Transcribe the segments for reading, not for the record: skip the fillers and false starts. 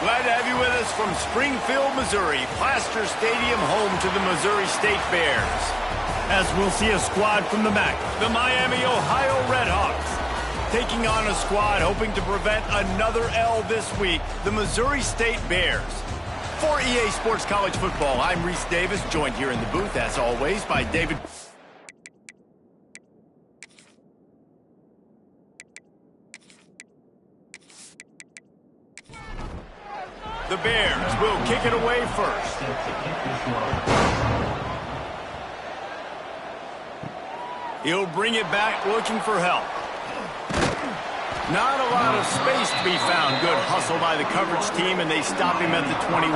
Glad to have you with us from Springfield, Missouri, Plaster Stadium, home to the Missouri State Bears. As we'll see a squad from the MAC, the Miami, Ohio Redhawks, taking on a squad hoping to prevent another L this week, the Missouri State Bears. For EA Sports College Football, I'm Reese Davis, joined here in the booth, as always, by David. The Bears will kick it away first. He'll bring it back looking for help. Not a lot of space to be found. Good hustle by the coverage team, and they stop him at the 21.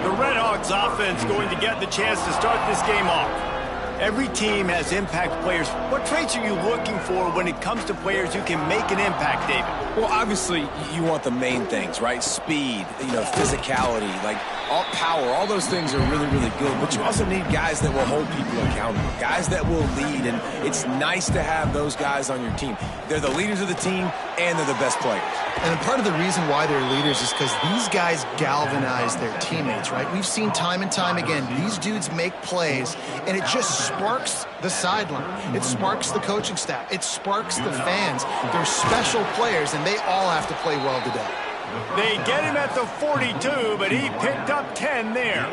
The Redhawks offense going to get the chance to start this game off. Every team has impact players. What traits are you looking for when it comes to players who can make an impact, David? Well, obviously, you want the main things, right? Speed, physicality, like all power. All those things are really, really good. But you also need guys that will hold people accountable, guys that will lead. And it's nice to have those guys on your team. They're the leaders of the team, and they're the best players. And part of the reason why they're leaders is because these guys galvanize their teammates, right? We've seen time and time again, these dudes make plays, and it just sparks the sideline. It sparks the coaching staff. It sparks the fans. They're special players, and they all have to play well today. They get him at the 42, but he picked up 10 there.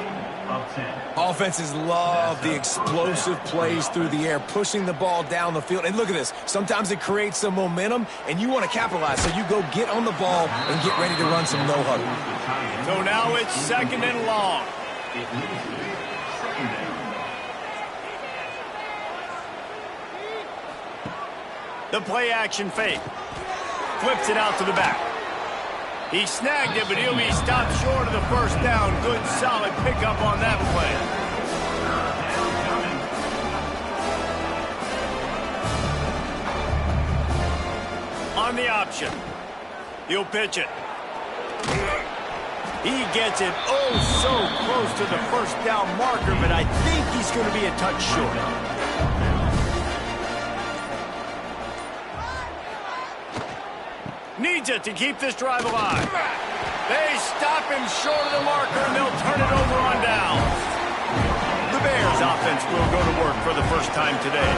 Offenses love the explosive plays through the air, pushing the ball down the field. And look at this. Sometimes it creates some momentum, and you want to capitalize. So you go get on the ball and get ready to run some no-huddle. So now it's second and long. The play-action fake. Flips it out to the back. He snagged it, but he'll be stopped short of the first down. Good, solid pickup on that play. On the option. He'll pitch it. He gets it so close to the first down marker, but I think he's going to be a touch short. Needs it to keep this drive alive. They stop him short of the marker, and they'll turn it over on down. The Bears offense will go to work for the first time today.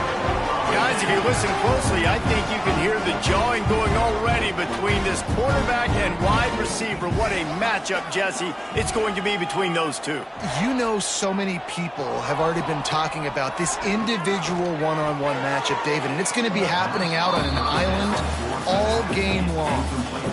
Guys, if you listen closely, I think you can hear the jawing going already between this quarterback and wide receiver. What a matchup, Jesse, it's going to be between those two. You know, so many people have already been talking about this individual one-on-one matchup, David, and it's going to be happening out on an island all game long.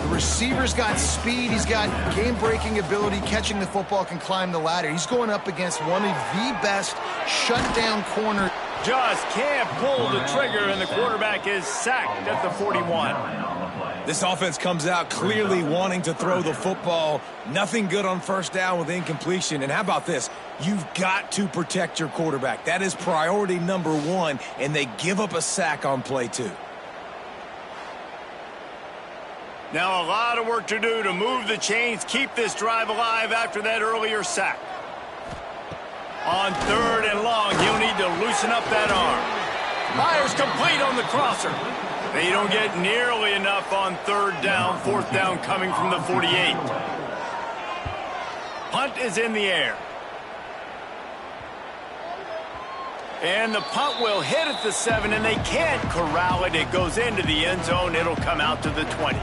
The receiver's got speed. He's got game-breaking ability, catching the football, can climb the ladder. He's going up against one of the best shutdown corners. Just can't pull the trigger, and the quarterback is sacked at the 41. This offense comes out clearly wanting to throw the football. Nothing good on first down with incompletion. And how about this? You've got to protect your quarterback. That is priority number one, and they give up a sack on play 2. Now a lot of work to do to move the chains, keep this drive alive after that earlier sack. On third and long, he'll need to loosen up that arm. Fires complete on the crosser. They don't get nearly enough on third down. Fourth down coming from the 48. Punt is in the air. And the punt will hit at the 7, and they can't corral it. It goes into the end zone. It'll come out to the 20.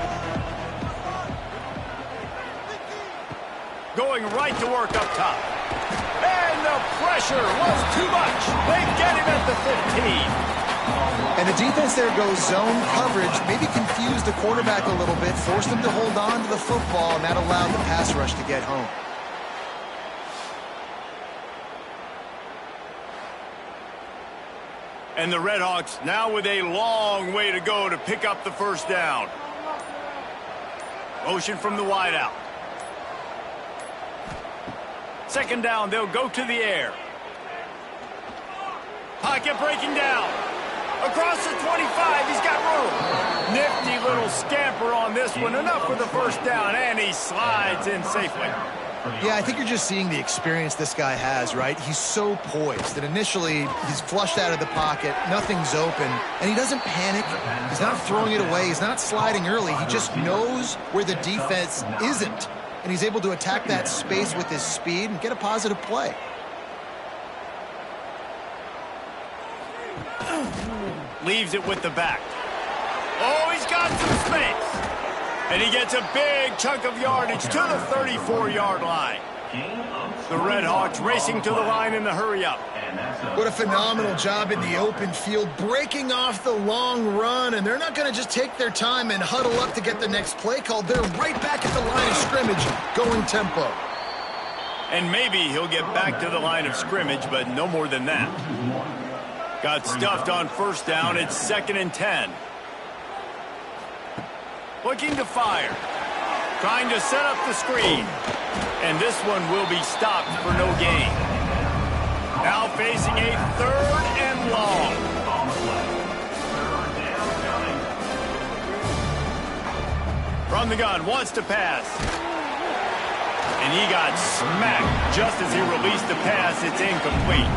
Going right to work up top. And the pressure was too much. They get him at the 15. And the defense there goes zone coverage, maybe confused the quarterback a little bit, forced him to hold on to the football, and that allowed the pass rush to get home. And the Redhawks now with a long way to go to pick up the first down. Motion from the wideout. Second down, they'll go to the air. Pocket breaking down. Across the 25, he's got room. Nifty little scamper on this one. Enough for the first down, and he slides in safely. Yeah, I think you're just seeing the experience this guy has, right? He's so poised that initially he's flushed out of the pocket, nothing's open, and he doesn't panic. He's not throwing it away. He's not sliding early. He just knows where the defense isn't. and he's able to attack that space with his speed and get a positive play. Leaves it with the back. Oh, he's got some space. And he gets a big chunk of yardage to the 34-yard line. The Red Hawks racing to the line in the hurry-up. What a phenomenal job in the open field, breaking off the long run, and they're not going to just take their time and huddle up to get the next play called. They're right back at the line of scrimmage, going tempo. And maybe he'll get back to the line of scrimmage, but no more than that. Got stuffed on first down. It's 2nd and 10. Looking to fire. Trying to set up the screen. And this one will be stopped for no gain. Now facing a 3rd and long. From the gun, wants to pass. And he got smacked just as he released the pass. It's incomplete.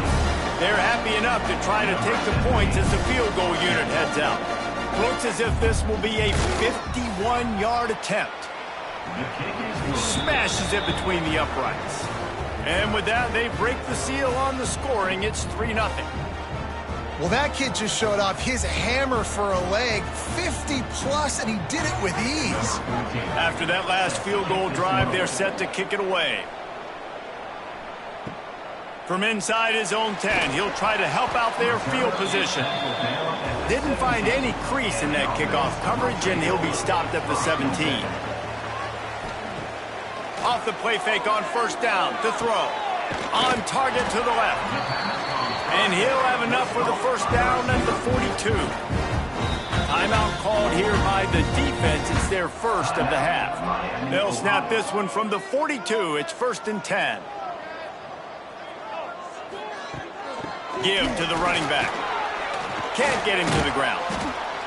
They're happy enough to try to take the points as the field goal unit heads out. Looks as if this will be a 51-yard attempt. Smashes it between the uprights. And with that, they break the seal on the scoring. It's 3-0. Well, that kid just showed off his hammer for a leg, 50-plus, and he did it with ease. After that last field goal drive, they're set to kick it away. From inside his own 10, he'll try to help out their field position. Didn't find any crease in that kickoff coverage, and he'll be stopped at the 17. Off the play fake on first down to throw. On target to the left. And he'll have enough for the first down at the 42. Timeout called here by the defense. It's their first of the half. They'll snap this one from the 42. It's 1st and 10. Give to the running back. Can't get him to the ground.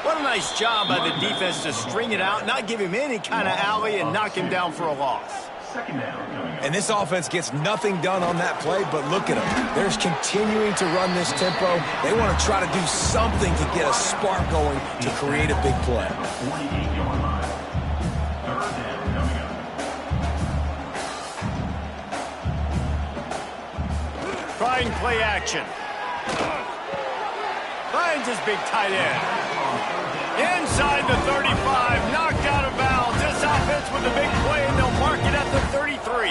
What a nice job by the defense to string it out, not give him any kind of alley, and knock him down for a loss. And this offense gets nothing done on that play, but look at them. They're continuing to run this tempo. They want to try to do something to get a spark going to create a big play. Trying play action. Finds his big tight end. Inside the 35, knocked out of bounds. This offense with a big play, and they'll mark it at the 33.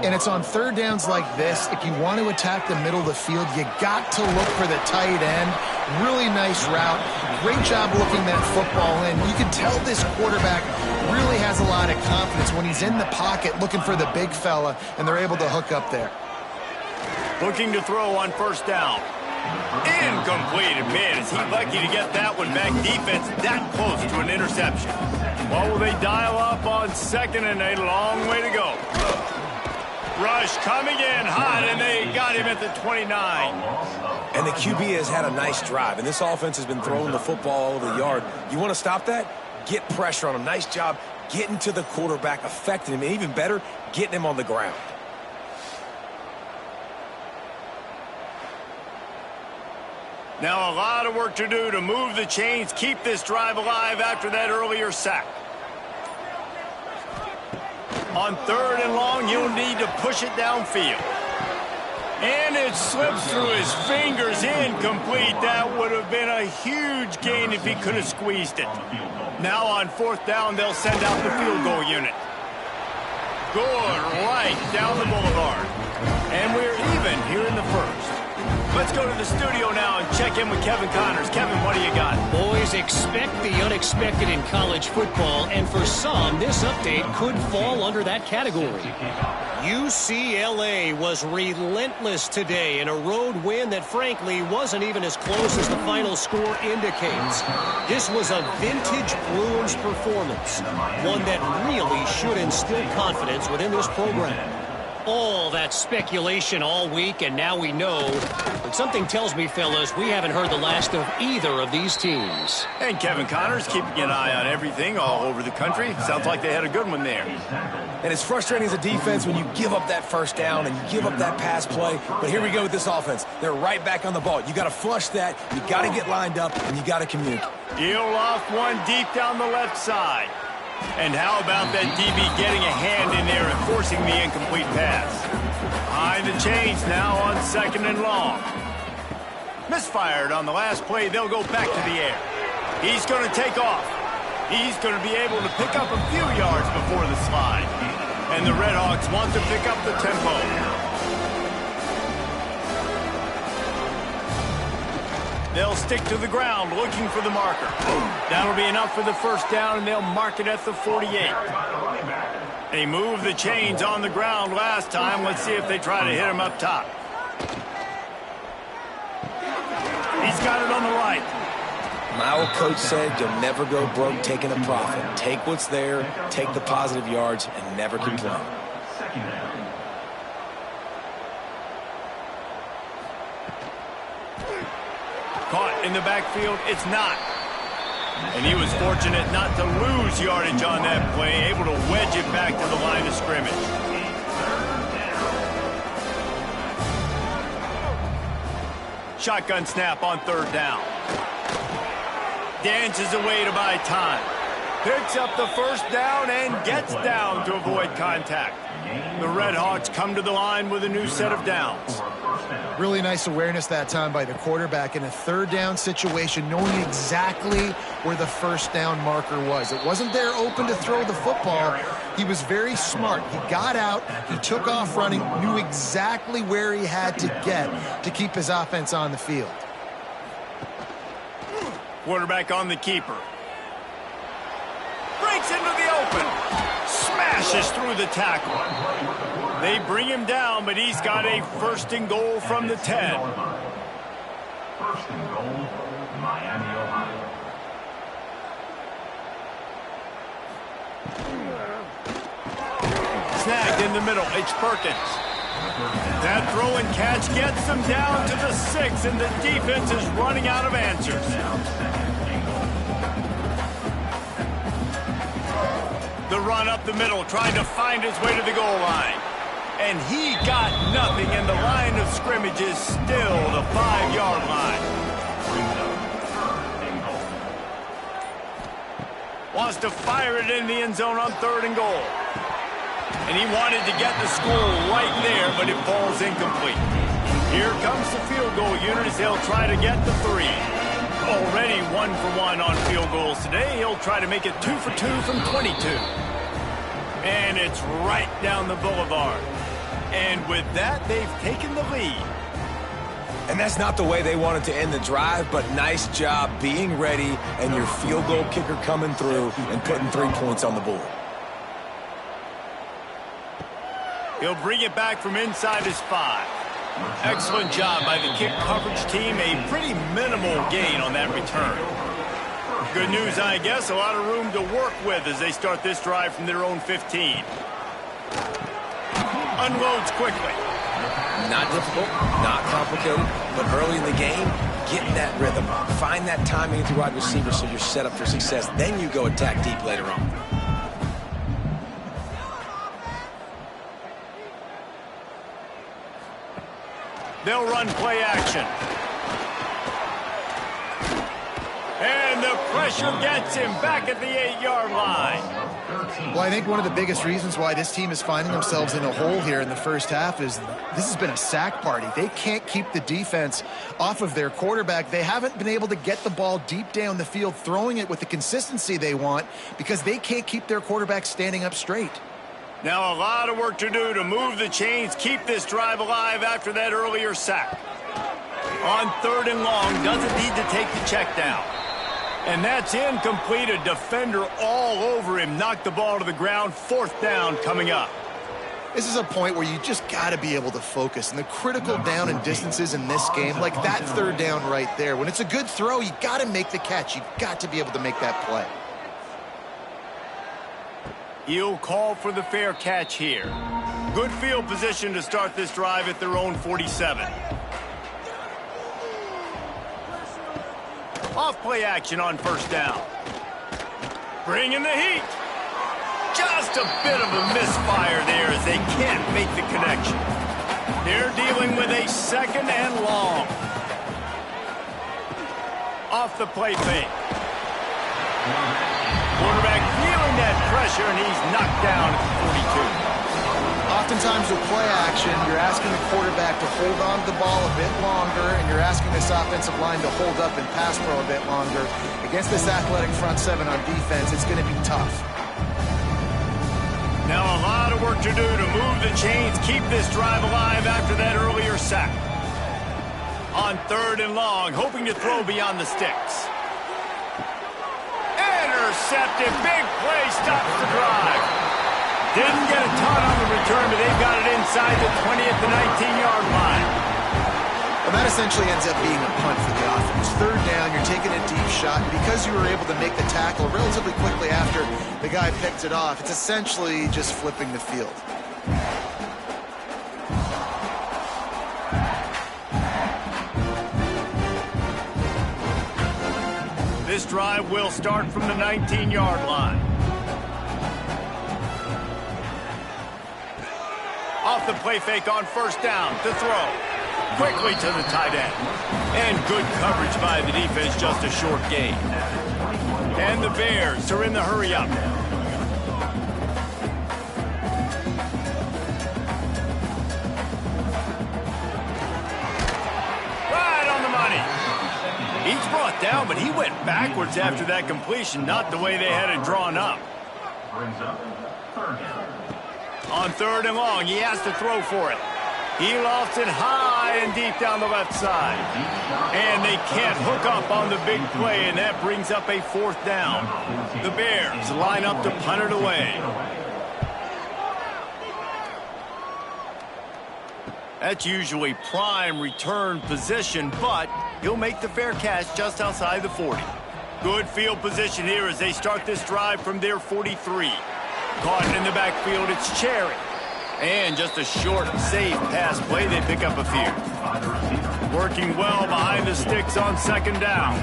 And it's on third downs like this. If you want to attack the middle of the field, you got to look for the tight end. Really nice route. Great job looking that football in. You can tell this quarterback really has a lot of confidence when he's in the pocket looking for the big fella, and they're able to hook up there. Looking to throw on first down. Incomplete. And man, is he lucky to get that one back. Defense that close to an interception. Well, will they dial up on 2nd and a long way to go. Rush coming in hot, and they got him at the 29. And the QB has had a nice drive, and this offense has been throwing the football all over the yard. You want to stop that? Get pressure on him. Nice job getting to the quarterback, affecting him, and even better, getting him on the ground. Now a lot of work to do to move the chains, keep this drive alive after that earlier sack. On 3rd and long, he'll need to push it downfield. And it slips through his fingers, incomplete. That would have been a huge gain if he could have squeezed it. Now on 4th down, they'll send out the field goal unit. Good right down the boulevard. And we're even here in the first. Let's go to the studio now and check in with Kevin Connors. Kevin, what do you got? Boys, expect the unexpected in college football, and for some, this update could fall under that category. UCLA was relentless today in a road win that, frankly, wasn't even as close as the final score indicates. This was a vintage Bruins performance, one that really should instill confidence within this program. All that speculation all week, and now we know. But something tells me, fellas, we haven't heard the last of either of these teams. And Kevin Connors keeping an eye on everything all over the country. Sounds like they had a good one there. And it's frustrating as a defense when you give up that first down and you give up that pass play. But here we go with this offense. They're right back on the ball. You got to flush that. You got to get lined up, and you got to communicate. He'll off one deep down the left side. And how about that DB getting a hand in there and forcing the incomplete pass? Behind the chains now on 2nd and long. Misfired on the last play. They'll go back to the air. He's going to take off. He's going to be able to pick up a few yards before the slide. And the Redhawks want to pick up the tempo. They'll stick to the ground looking for the marker. That'll be enough for the first down, and they'll mark it at the 48. They moved the chains on the ground last time. Let's see if they try to hit him up top. He's got it on the right. My old coach said you'll never go broke taking a profit. Take what's there, take the positive yards, and never complain. Caught in the backfield, it's not. And he was fortunate not to lose yardage on that play, able to wedge it back to the line of scrimmage. Shotgun snap on 3rd down. Dances away to buy time. Picks up the first down and gets down to avoid contact. The Redhawks come to the line with a new set of downs. Really nice awareness that time by the quarterback in a 3rd down situation, knowing exactly where the first down marker was. It wasn't there open to throw the football. He was very smart. He got out, he took off running, knew exactly where he had to get to keep his offense on the field. Quarterback on the keeper. Breaks into the open. Smashes through the tackle. They bring him down, but he's got a 1st and goal from the 10. 1st and goal, Miami, Ohio. Snagged in the middle. It's Perkins. That throw and catch gets them down to the 6, and the defense is running out of answers. The run up the middle, trying to find his way to the goal line. And he got nothing, and the line of scrimmage is still the 5-yard line. Wants to fire it in the end zone on 3rd and goal. And he wanted to get the score right there, but it falls incomplete. Here comes the field goal unit as they'll try to get the 3. Already 1 for 1 on field goals today. He'll try to make it 2 for 2 from 22. And it's right down the boulevard. And with that, they've taken the lead. And that's not the way they wanted to end the drive, but nice job being ready and your field goal kicker coming through and putting 3 points on the board. He'll bring it back from inside his 5. Excellent job by the kick coverage team. A pretty minimal gain on that return. Good news, I guess. A lot of room to work with as they start this drive from their own 15. Unloads quickly. Not difficult, not complicated, but early in the game, get in that rhythm. Find that timing at the wide receiver so you're set up for success. Then you go attack deep later on. They'll run play action. And the pressure gets him back at the 8-yard line. Well, I think one of the biggest reasons why this team is finding themselves in a hole here in the first half is this has been a sack party. They can't keep the defense off of their quarterback. They haven't been able to get the ball deep down the field, throwing it with the consistency they want because they can't keep their quarterback standing up straight. Now a lot of work to do to move the chains, keep this drive alive after that earlier sack. On 3rd and long, doesn't need to take the check down. And that's incomplete. A defender all over him. Knocked the ball to the ground. 4th down coming up. This is a point where you just got to be able to focus. And the critical down and distances in this game, like that 3rd down right there, when it's a good throw, you got to make the catch. You've got to be able to make that play. He'll call for the fair catch here. Good field position to start this drive at their own 47. Off play action on 1st down. Bringing the heat. Just a bit of a misfire there as they can't make the connection. They're dealing with a 2nd and long. Off the play fake. Quarterback feeling that pressure, and he's knocked down at the 42. Oftentimes with play action, you're asking the quarterback to hold on to the ball a bit longer, and you're asking this offensive line to hold up and pass pro a bit longer. Against this athletic front seven on defense, it's going to be tough. Now a lot of work to do to move the chains, keep this drive alive after that earlier sack. On 3rd and long, hoping to throw beyond the sticks. Intercepted, big play, stops the drive. Didn't get a ton on the return, but they've got it inside the 20 at the 19-yard line. Well, that essentially ends up being a punt for the offense. 3rd down, you're taking a deep shot, and because you were able to make the tackle relatively quickly after the guy picked it off, it's essentially just flipping the field. This drive will start from the 19-yard line. Off the play fake on 1st down to throw. Quickly to the tight end. And good coverage by the defense, just a short gain. And the Bears are in the hurry-up. Right on the money. He's brought down, but he went backwards after that completion, not the way they had it drawn up. Brings up 3rd down. On 3rd and long, he has to throw for it. He lofts it high and deep down the left side. And they can't hook up on the big play, and that brings up a 4th down. The Bears line up to punt it away. That's usually prime return position, but he'll make the fair catch just outside the 40. Good field position here as they start this drive from their 43. Caught in the backfield, it's Cherry. And just a short, safe pass play, they pick up a few. Working well behind the sticks on 2nd down.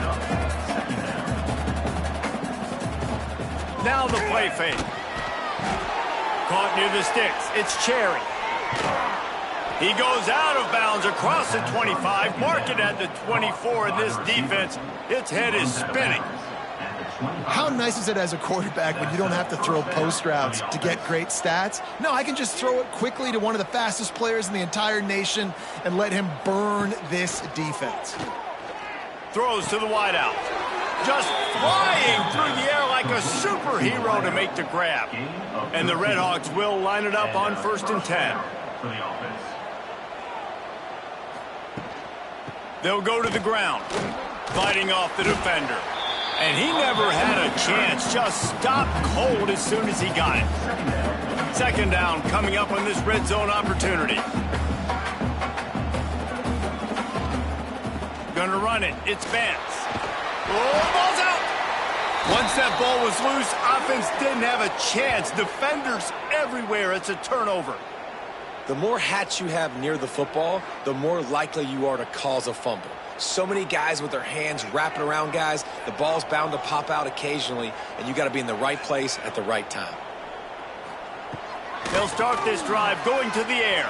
Now the play fake. Caught near the sticks, it's Cherry. He goes out of bounds across the 25, mark it at the 24, and this defense, its head is spinning. How nice is it as a quarterback when you don't have to throw post routes to get great stats? No, I can just throw it quickly to one of the fastest players in the entire nation and let him burn this defense. Throws to the wideout. Just flying through the air like a superhero to make the grab. And the Redhawks will line it up on 1st and 10. For the offense. They'll go to the ground, fighting off the defender. And he never had a chance, just stopped cold as soon as he got it. 2nd down coming up on this red zone opportunity. Gonna run it, it's Vance. Oh, ball's out! Once that ball was loose, offense didn't have a chance. Defenders everywhere, it's a turnover. The more hats you have near the football, the more likely you are to cause a fumble. So many guys with their hands wrapping around guys, the ball's bound to pop out occasionally, and you got to be in the right place at the right time. They'll start this drive going to the air.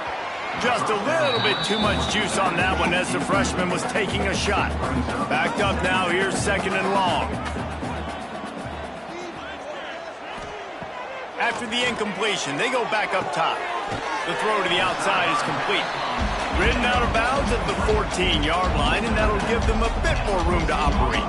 Just a little bit too much juice on that one as the freshman was taking a shot. Backed up now, here's 2nd and long. After the incompletion, they go back up top. The throw to the outside is complete. Ridden out of bounds at the 14-yard line, and that'll give them a bit more room to operate.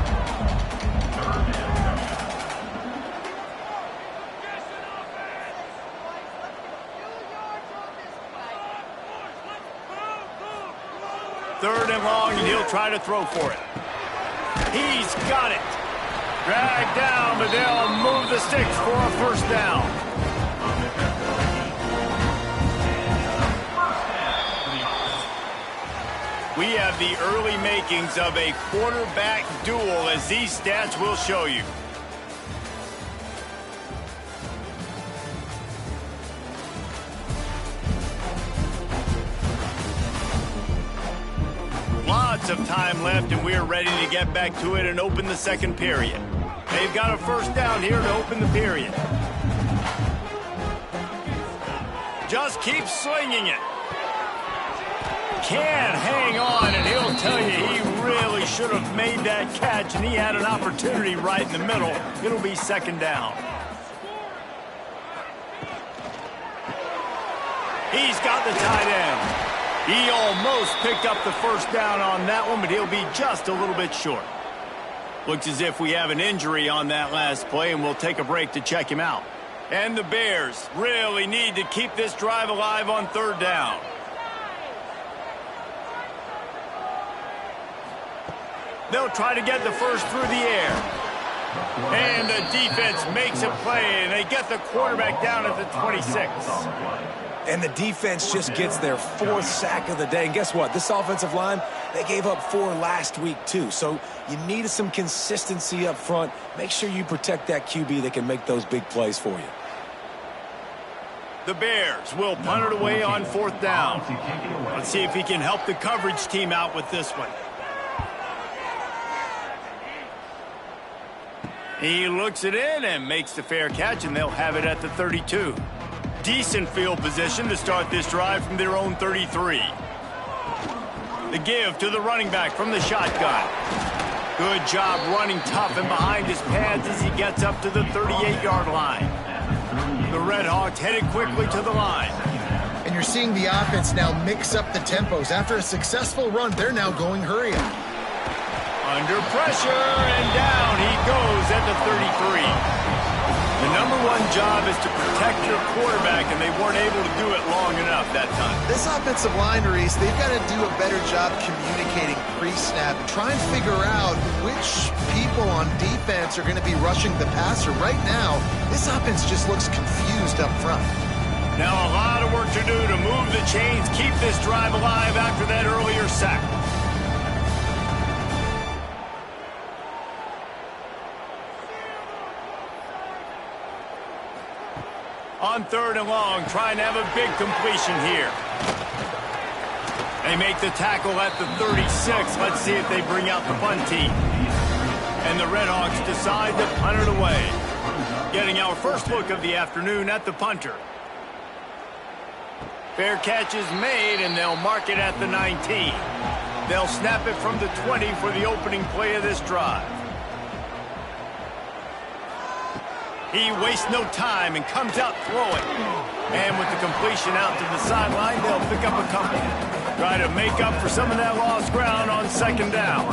Third and long, and he'll try to throw for it. He's got it. Dragged down, but they'll move the sticks for a 1st down. We have the early makings of a quarterback duel, as these stats will show you. Lots of time left, and we're ready to get back to it and open the 2nd period. They've got a 1st down here to open the period. Just keep slinging it. Can't hang on, and he'll tell you he really should have made that catch, and he had an opportunity right in the middle. It'll be 2nd down. He's got the tight end. He almost picked up the first down on that one, but he'll be just a little bit short. Looks as if we have an injury on that last play, and we'll take a break to check him out. And the Bears really need to keep this drive alive on third down. They'll try to get the first through the air. And the defense makes a play, and they get the quarterback down at the 26. And the defense just gets their 4th sack of the day. And guess what? This offensive line, they gave up 4 last week too. So you need some consistency up front. Make sure you protect that QB that can make those big plays for you. The Bears will punt it away on 4th down. Let's see if he can help the coverage team out with this one. He looks it in and makes the fair catch, and they'll have it at the 32. Decent field position to start this drive from their own 33. The give to the running back from the shotgun. Good job running tough and behind his pads as he gets up to the 38-yard line. The Red Hawks headed quickly to the line. And you're seeing the offense now mix up the tempos. After a successful run, they're now going hurry up. Under pressure, and down he goes at the 33. The #1 job is to protect your quarterback, and they weren't able to do it long enough that time. This offensive line, Reese, they've got to do a better job communicating pre-snap and try and figure out which people on defense are going to be rushing the passer. Right now, this offense just looks confused up front. Now a lot of work to do to move the chains, keep this drive alive after that earlier sack. On 3rd and long, trying to have a big completion here. They make the tackle at the 36. Let's see if they bring out the punt team. And the Red Hawks decide to punt it away. Getting our first look of the afternoon at the punter. Fair catch is made, and they'll mark it at the 19. They'll snap it from the 20 for the opening play of this drive. He wastes no time and comes out throwing. And with the completion out to the sideline, they'll pick up a couple. Try to make up for some of that lost ground on 2nd down.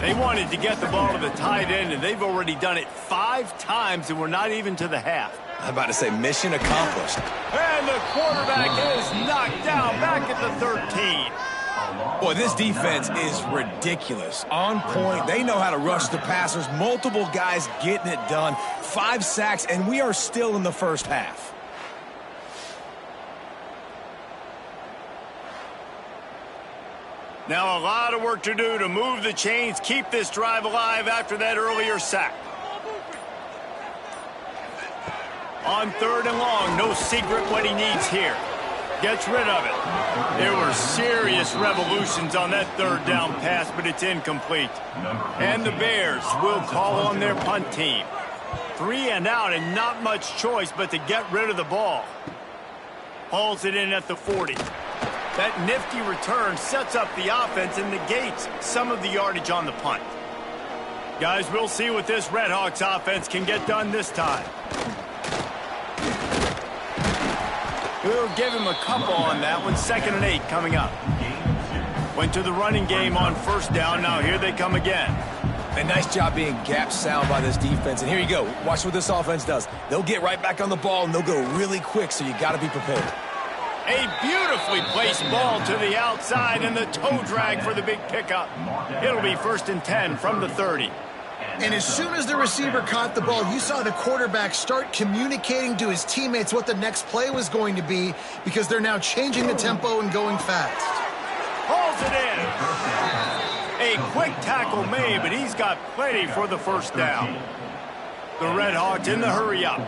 They wanted to get the ball to the tight end, and they've already done it 5 times, and we're not even to the half. I'm about to say mission accomplished. And the quarterback is knocked down back at the 13. Boy, this defense is ridiculous. On point. They know how to rush the passers. Multiple guys getting it done. 5 sacks, and we are still in the first half. Now a lot of work to do to move the chains, keep this drive alive after that earlier sack. On 3rd and long, no secret what he needs here. Gets rid of it. There were serious revolutions on that 3rd down pass, but it's incomplete. And the Bears will call on their punt team. 3 and out, and not much choice but to get rid of the ball. Hauls it in at the 40. That nifty return sets up the offense and negates some of the yardage on the punt. Guys, we'll see what this Red Hawks offense can get done this time. We'll give him a couple on that one. 2nd and 8 coming up. Went to the running game on 1st down. Now here they come again. A nice job being gap sound by this defense. And here you go. Watch what this offense does. They'll get right back on the ball, and they'll go really quick, so you got to be prepared. A beautifully placed ball to the outside, and the toe drag for the big pickup. It'll be 1st and 10 from the 30. And as soon as the receiver caught the ball, you saw the quarterback start communicating to his teammates what the next play was going to be, because they're now changing the tempo and going fast. Hauls it in. A quick tackle made, but he's got plenty for the 1st down. The Red Hawks in the hurry up.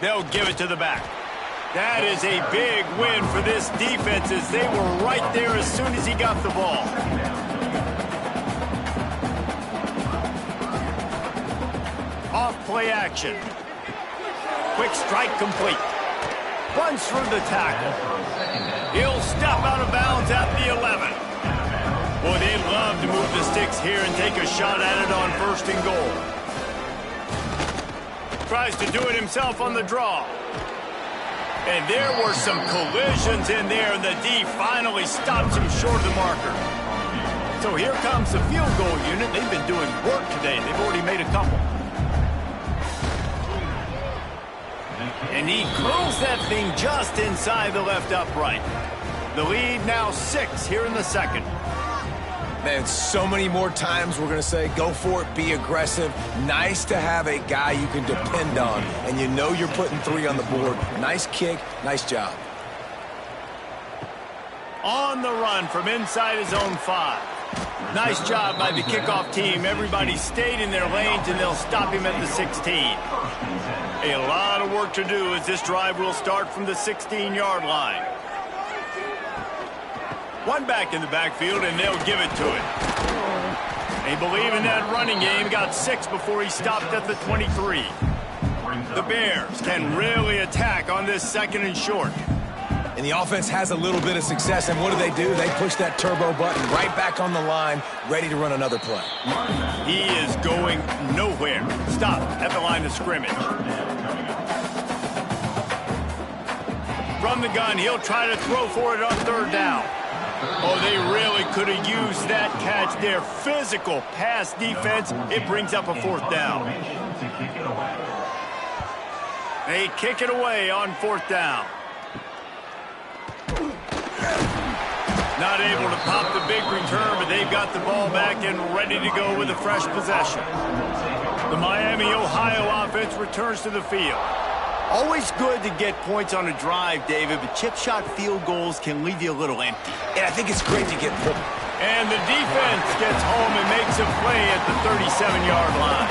They'll give it to the back. That is a big win for this defense, as they were right there as soon as he got the ball. Off play action. Quick strike complete. Runs through the tackle. He'll step out of bounds at the 11. Boy, they'd love to to move the sticks here and take a shot at it on 1st and goal. Tries to do it himself on the draw. And there were some collisions in there, and the D finally stops him short of the marker. So here comes the field goal unit. They've been doing work today. They've already made a couple. And he curls that thing just inside the left upright. The lead now 6 here in the second. Man, so many more times we're going to say, go for it, be aggressive. Nice to have a guy you can depend on, and you know you're putting 3 on the board. Nice kick, nice job. On the run from inside his own 5. Nice job by the kickoff team. Everybody stayed in their lanes, and they'll stop him at the 16. A lot of work to do as this drive will start from the 16-yard line. One back in the backfield, and they'll give it to it. They believe in that running game. Got 6 before he stopped at the 23. The Bears can really attack on this 2nd and short. And the offense has a little bit of success, and what do? They push that turbo button right back on the line, ready to run another play. He is going nowhere. Stop at the line of scrimmage. From the gun, he'll try to throw for it on 3rd down. Oh, they really could have used that catch there. Physical pass defense. It brings up a 4th down. They kick it away on 4th down. Not able to pop the big return, but they've got the ball back and ready to go with a fresh possession. The Miami, Ohio offense returns to the field. Always good to get points on a drive, David, but chip shot field goals can leave you a little empty. And I think it's great to get put. And the defense gets home and makes a play at the 37-yard line.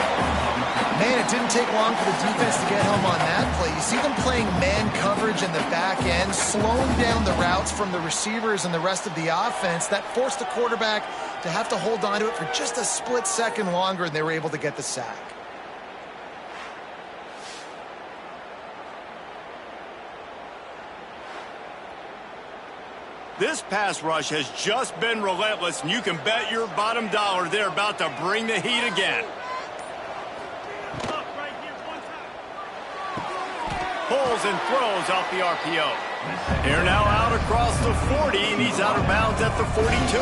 Man, it didn't take long for the defense to get home on that play. You see them playing man coverage in the back end, slowing down the routes from the receivers and the rest of the offense. That forced the quarterback to have to hold on to it for just a split second longer, and they were able to get the sack. This pass rush has just been relentless, and you can bet your bottom dollar they're about to bring the heat again. Pulls and throws off the RPO. They're now out across the 40, and he's out of bounds at the 42.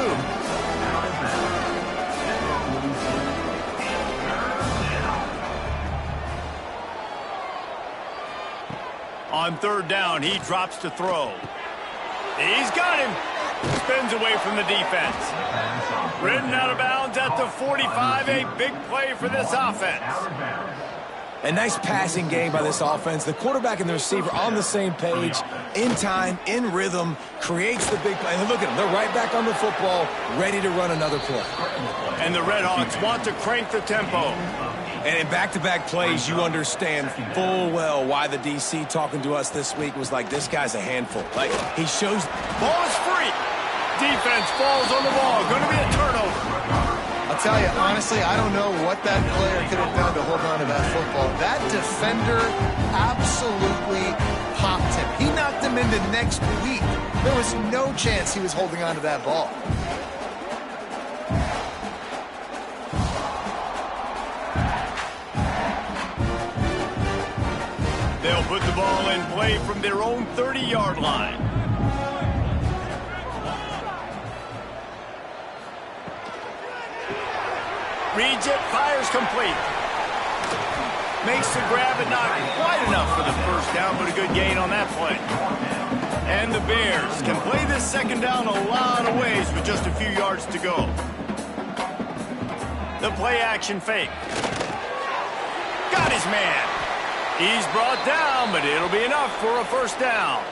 On 3rd down, he drops to throw. He's got him. Spins away from the defense. Ridden out of bounds at the 45. A big play for this offense. A nice passing game by this offense. The quarterback and the receiver on the same page, in time, in rhythm, creates the big play. And look at them. They're right back on the football, ready to run another play. And the Redhawks want to crank the tempo. And in back-to-back plays, you understand full well why the DC talking to us this week was like, this guy's a handful. Like, he shows... Ball is free. Defense falls on the ball. Going to be a turnover. I'll tell you, honestly, I don't know what that player could have done to hold on to that football. That defender absolutely popped him. He knocked him into next week. There was no chance he was holding on to that ball. They'll put the ball in play from their own 30-yard line. Reads it, fires complete. Makes the grab and not quite enough for the 1st down, but a good gain on that play. And the Bears can play this 2nd down a lot of ways with just a few yards to go. The play action fake. Got his man. He's brought down, but it'll be enough for a 1st down.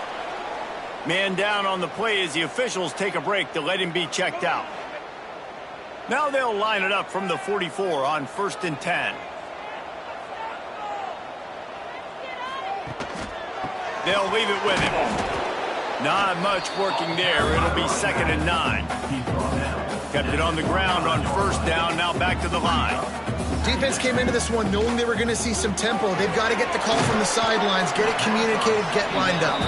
Man down on the play as the officials take a break to let him be checked out. Now they'll line it up from the 44 on 1st and 10. They'll leave it with him. Not much working there. It'll be 2nd and 9. Kept it on the ground on 1st down, now back to the line. Defense came into this one knowing they were going to see some tempo. They've got to get the call from the sidelines, get it communicated, get lined up.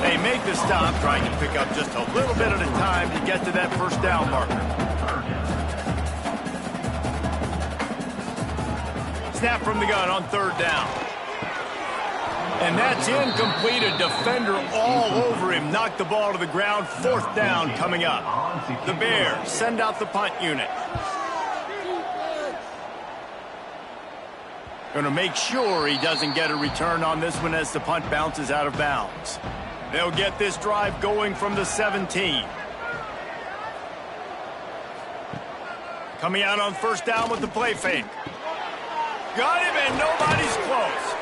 They make the stop, trying to pick up just a little bit at a time to get to that 1st down marker. Snap from the gun on 3rd down. And that's incomplete. A defender all over him. Knocked the ball to the ground. 4th down coming up. The Bears send out the punt unit. Going to make sure he doesn't get a return on this one as the punt bounces out of bounds. They'll get this drive going from the 17. Coming out on 1st down with the play fake. Got him, and nobody's close.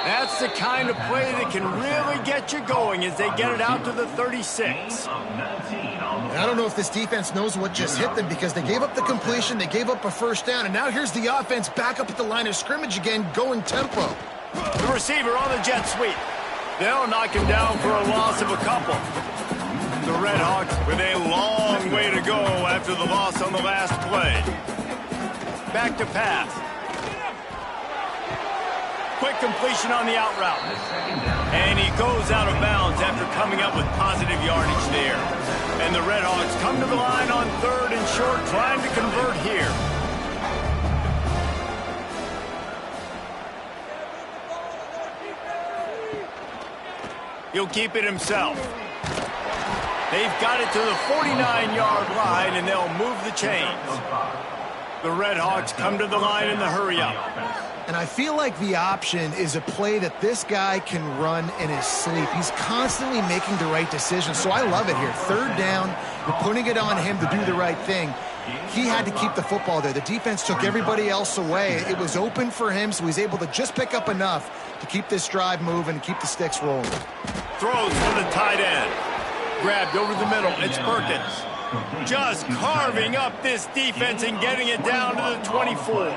That's the kind of play that can really get you going as they get it out to the 36. I don't know if this defense knows what just hit them because they gave up the completion, they gave up a 1st down, and now here's the offense back up at the line of scrimmage again, going tempo. The receiver on the jet sweep. They'll knock him down for a loss of a couple. The Redhawks with a long way to go after the loss on the last play. Back to pass. Quick completion on the out route. And he goes out of bounds after coming up with positive yardage there. And the Redhawks come to the line on 3rd and short, trying to convert here. He'll keep it himself. They've got it to the 49-yard line, and they'll move the chains. The Redhawks come to the line in the hurry-up. And I feel like the option is a play that this guy can run in his sleep. He's constantly making the right decision, so I love it here. 3rd down, you're putting it on him to do the right thing. He had to keep the football there. The defense took everybody else away. It was open for him, so he's able to just pick up enough to keep this drive moving and keep the sticks rolling. Throws for the tight end. Grabbed over the middle. It's Perkins. Just carving up this defense and getting it down to the 24.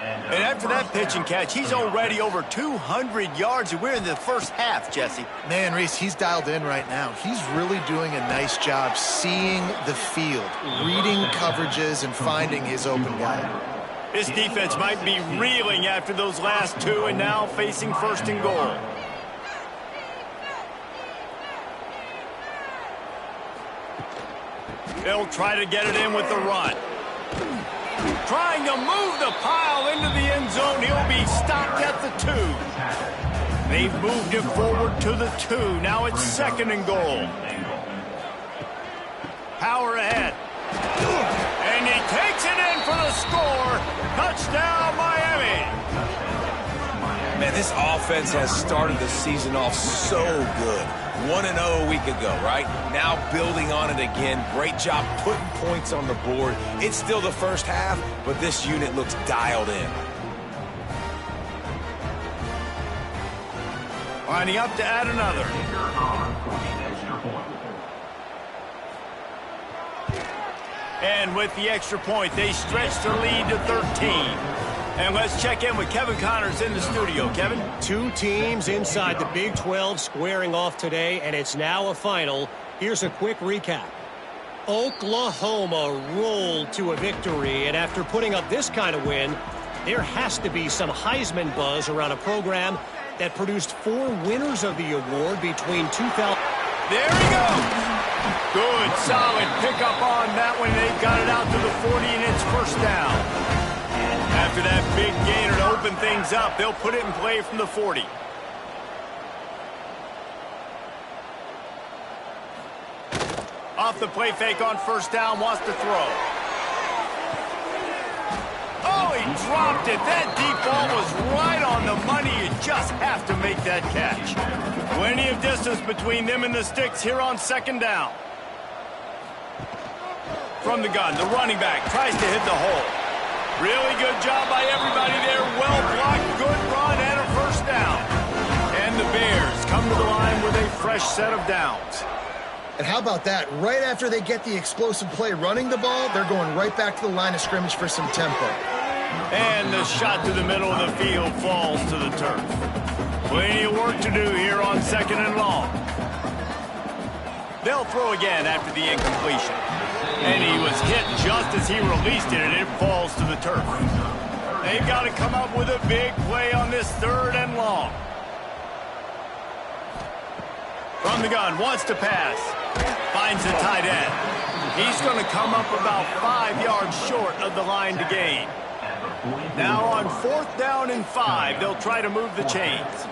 And after that pitch and catch, he's already over 200 yards, and we're in the 1st half, Jesse. Man, Reese, he's dialed in right now. He's really doing a nice job seeing the field, reading coverages, and finding his open guy. This defense might be reeling after those last 2 and now facing 1st and goal. They'll try to get it in with the run. Trying to move the pile into the end zone. He'll be stopped at the 2. They've moved it forward to the 2. Now it's 2nd and goal. Power ahead. And he takes it in for the score. Touchdown, Miami. Man, this offense has started the season off so good. 1-0 a week ago, right? Now building on it again. Great job putting points on the board. It's still the 1st half, but this unit looks dialed in. Lining up to add another. And with the extra point, they stretch their lead to 13. And let's check in with Kevin Connors in the studio. Kevin? 2 teams inside the Big 12 squaring off today, and it's now a final. Here's a quick recap. Oklahoma rolled to a victory, and after putting up this kind of win, there has to be some Heisman buzz around a program that produced 4 winners of the award between 2000. There he goes. Good, solid pickup on that one. They've got it out to the 40, and it's 1st down. After that big gainer to open things up, they'll put it in play from the 40. Off the play fake on 1st down, wants to throw. Oh, he dropped it. That deep ball was right on the money. You just have to make that catch. Plenty of distance between them and the sticks here on 2nd down. From the gun, the running back tries to hit the hole. Really good job by everybody there. Well blocked, good run, and a 1st down. And the Bears come to the line with a fresh set of downs. And how about that? Right after they get the explosive play running the ball, they're going right back to the line of scrimmage for some tempo. And the shot to the middle of the field falls to the turf. Plenty of work to do here on 2nd and long. They'll throw again after the incompletion. And he was hit just as he released it, and it falls to the turf. They've got to come up with a big play on this 3rd and long. From the gun, wants to pass. Finds the tight end. He's going to come up about 5 yards short of the line to gain. Now on 4th down and 5, they'll try to move the chains.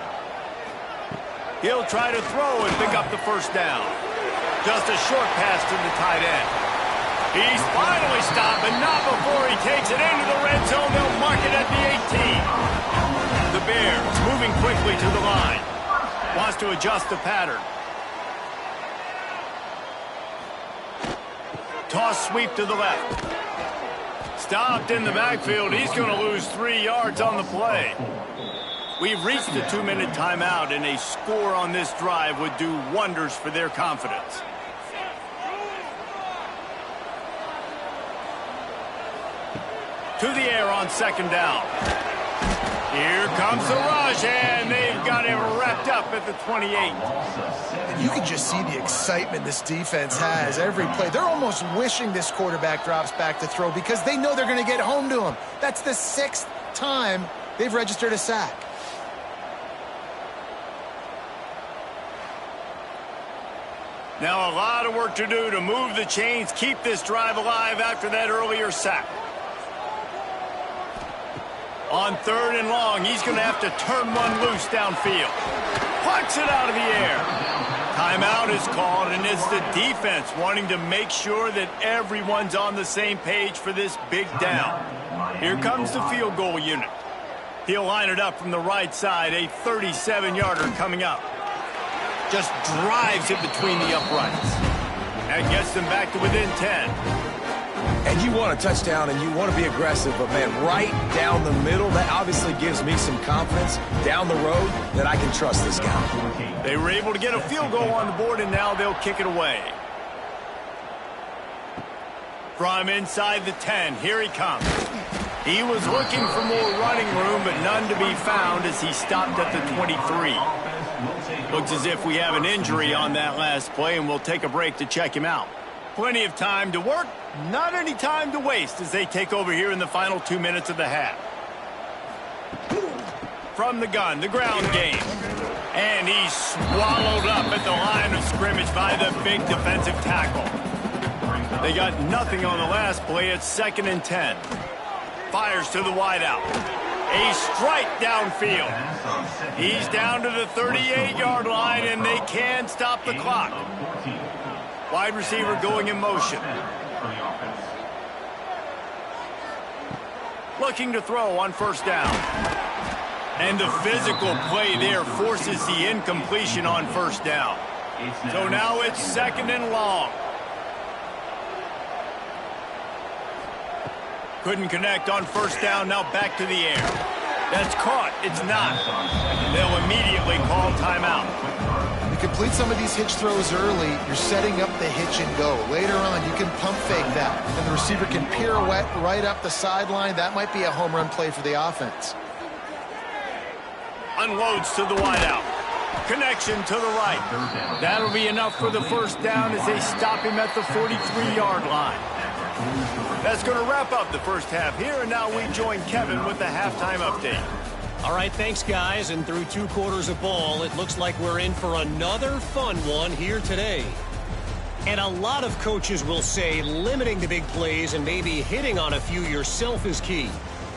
He'll try to throw and pick up the first down. Just a short pass to the tight end. He's finally stopped, but not before he takes it into the red zone. They'll mark it at the 18. The Bears moving quickly to the line. Wants to adjust the pattern. Toss sweep to the left. Stopped in the backfield. He's going to lose 3 yards on the play. We've reached the 2-minute timeout, and a score on this drive would do wonders for their confidence. To the air on 2nd down. Here comes the rush, and they've got him wrapped up at the 28. And you can just see the excitement this defense has every play. They're almost wishing this quarterback drops back to throw because they know they're going to get home to him. That's the 6th time they've registered a sack. Now a lot of work to do to move the chains, keep this drive alive after that earlier sack. On 3rd and long, he's going to have to turn one loose downfield. Plucks it out of the air. Timeout is called, and it's the defense wanting to make sure that everyone's on the same page for this big down. Here comes the field goal unit. He'll line it up from the right side, a 37-yarder coming up. Just drives it between the uprights. That gets them back to within 10. And you want a touchdown and you want to be aggressive, but man, right down the middle, that obviously gives me some confidence down the road that I can trust this guy. They were able to get a field goal on the board, and now they'll kick it away. From inside the 10, here he comes. He was looking for more running room, but none to be found as he stopped at the 23. Looks as if we have an injury on that last play, and we'll take a break to check him out. Plenty of time to work, not any time to waste as they take over here in the final 2 minutes of the half. From the gun, the ground game. And he's swallowed up at the line of scrimmage by the big defensive tackle. They got nothing on the last play. It's 2nd and 10. Fires to the wideout. A strike downfield. He's down to the 38-yard line, and they can stop the clock. Wide receiver going in motion. Looking to throw on 1st down. And the physical play there forces the incompletion on 1st down. So now it's 2nd and long. Couldn't connect on 1st down, now back to the air. That's caught, it's not. They'll immediately call timeout. You complete some of these hitch throws early, you're setting up the hitch and go. Later on, you can pump fake that, and the receiver can pirouette right up the sideline. That might be a home run play for the offense. Unloads to the wideout. Connection to the right. That'll be enough for the 1st down as they stop him at the 43-yard line. That's going to wrap up the first half here, and now we join Kevin with the halftime update. All right, thanks, guys. And through 2 quarters of ball, it looks like we're in for another fun one here today. And a lot of coaches will say limiting the big plays and maybe hitting on a few yourself is key.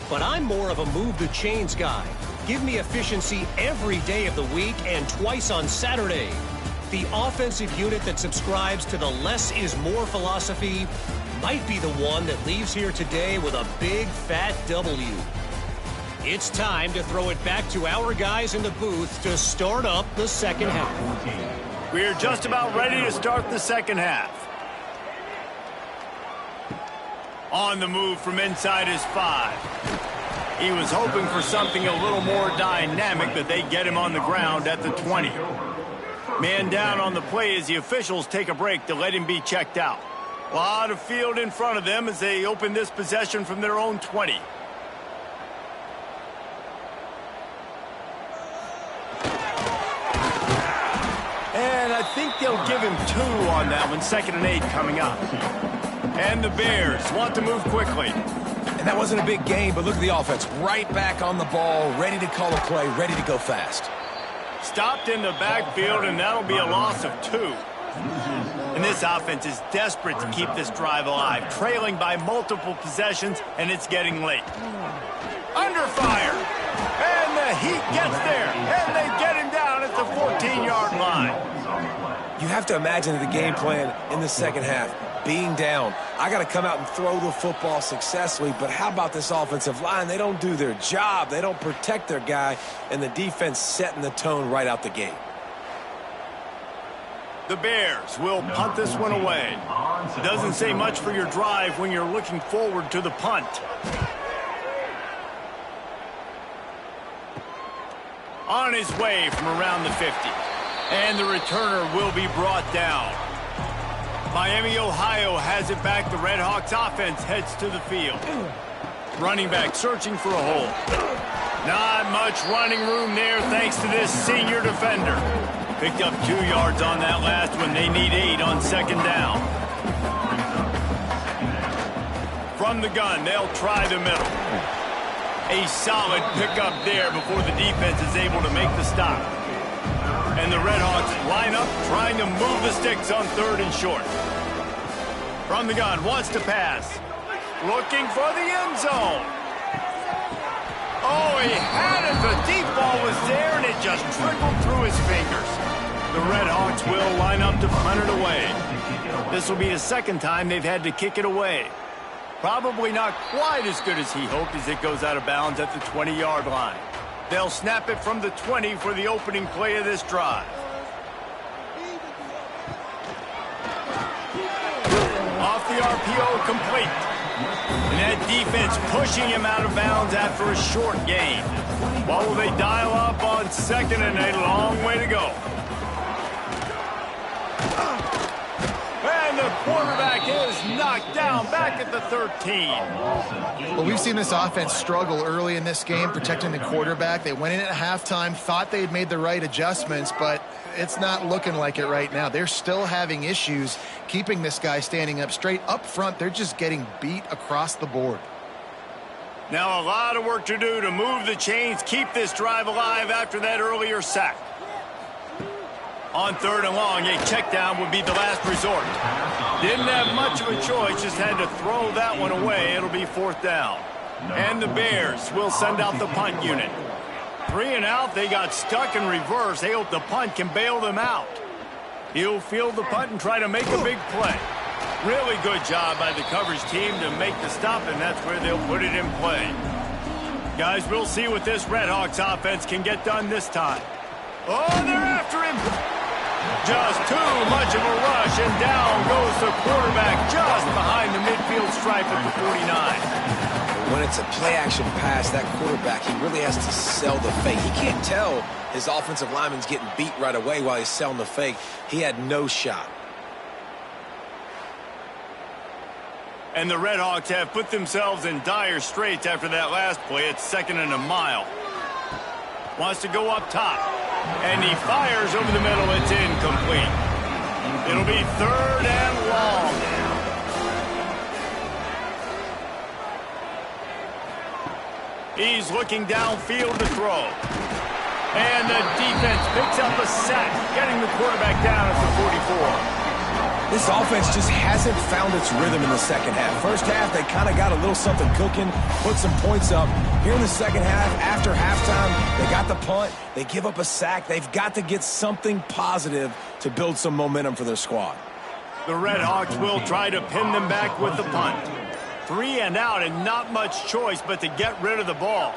But I'm more of a move the chains guy. Give me efficiency every day of the week and twice on Saturday. The offensive unit that subscribes to the less is more philosophy might be the one that leaves here today with a big fat W. It's time to throw it back to our guys in the booth to start up the second half. We're just about ready to start the second half. On the move from inside his 5. He was hoping for something a little more dynamic, but they get him on the ground at the 20. Man down on the play as the officials take a break to let him be checked out. A lot of field in front of them as they open this possession from their own 20. And I think they'll give him 2 on that one. 2nd and 8 coming up. And the Bears want to move quickly. And that wasn't a big game, but look at the offense. Right back on the ball, ready to call a play, ready to go fast. Stopped in the backfield, and that'll be a loss of 2. And And this offense is desperate to keep this drive alive, trailing by multiple possessions, and it's getting late. Under fire. And the Heat gets there, and they get him down at the 14-yard line. You have to imagine the game plan in the second half. Being down, I got to come out and throw the football successfully, but how about this offensive line? They don't do their job. They don't protect their guy, and the defense setting the tone right out the gate. The Bears will punt this one away. Doesn't say much for your drive when you're looking forward to the punt. On his way from around the 50. And the returner will be brought down. Miami, Ohio has it back. The Red Hawks offense heads to the field. Running back searching for a hole. Not much running room there thanks to this senior defender. Picked up 2 yards on that last one. They need 8 on second down. From the gun, they'll try the middle. A solid pickup there before the defense is able to make the stop. And the Red Hawks line up, trying to move the sticks on 3rd and short. From the gun, wants to pass. Looking for the end zone. Oh, he had it. The deep ball was there, and it just trickled through his fingers. The Red Hawks will line up to punt it away. This will be the second time they've had to kick it away. Probably not quite as good as he hoped as it goes out of bounds at the 20-yard line. They'll snap it from the 20 for the opening play of this drive. Off the RPO, complete. And that defense pushing him out of bounds after a short gain. What will they dial up on second, and a long way to go. And the quarterback is knocked down back at the 13. Well, we've seen this offense struggle early in this game protecting the quarterback. They went in at halftime, thought they'd made the right adjustments, but it's not looking like it right now. They're still having issues keeping this guy standing up straight. Up front, they're just getting beat across the board. Now a lot of work to do to move the chains, keep this drive alive after that earlier sack. On 3rd and long, a check down would be the last resort. Didn't have much of a choice, just had to throw that one away. It'll be 4th down. And the Bears will send out the punt unit. 3 and out, they got stuck in reverse. They hope the punt can bail them out. He'll field the punt and try to make a big play. Really good job by the coverage team to make the stop, and that's where they'll put it in play. Guys, we'll see what this Red Hawks offense can get done this time. Oh, they're after him. Just too much of a rush, and down goes the quarterback just behind the midfield stripe at the 49. When it's a play-action pass, that quarterback, he really has to sell the fake. He can't tell his offensive lineman's getting beat right away while he's selling the fake. He had no shot. And the Red Hawks have put themselves in dire straits after that last play. It's 2nd and a mile. Wants to go up top. And he fires over the middle. It's incomplete. It'll be 3rd and long. He's looking downfield to throw. And the defense picks up a sack, getting the quarterback down at the 44. This offense just hasn't found its rhythm in the second half. First half, they kind of got a little something cooking, put some points up. Here in the second half, after halftime, they got the punt, they give up a sack. They've got to get something positive to build some momentum for their squad. The Red Hawks will try to pin them back with the punt. 3 and out, and not much choice but to get rid of the ball.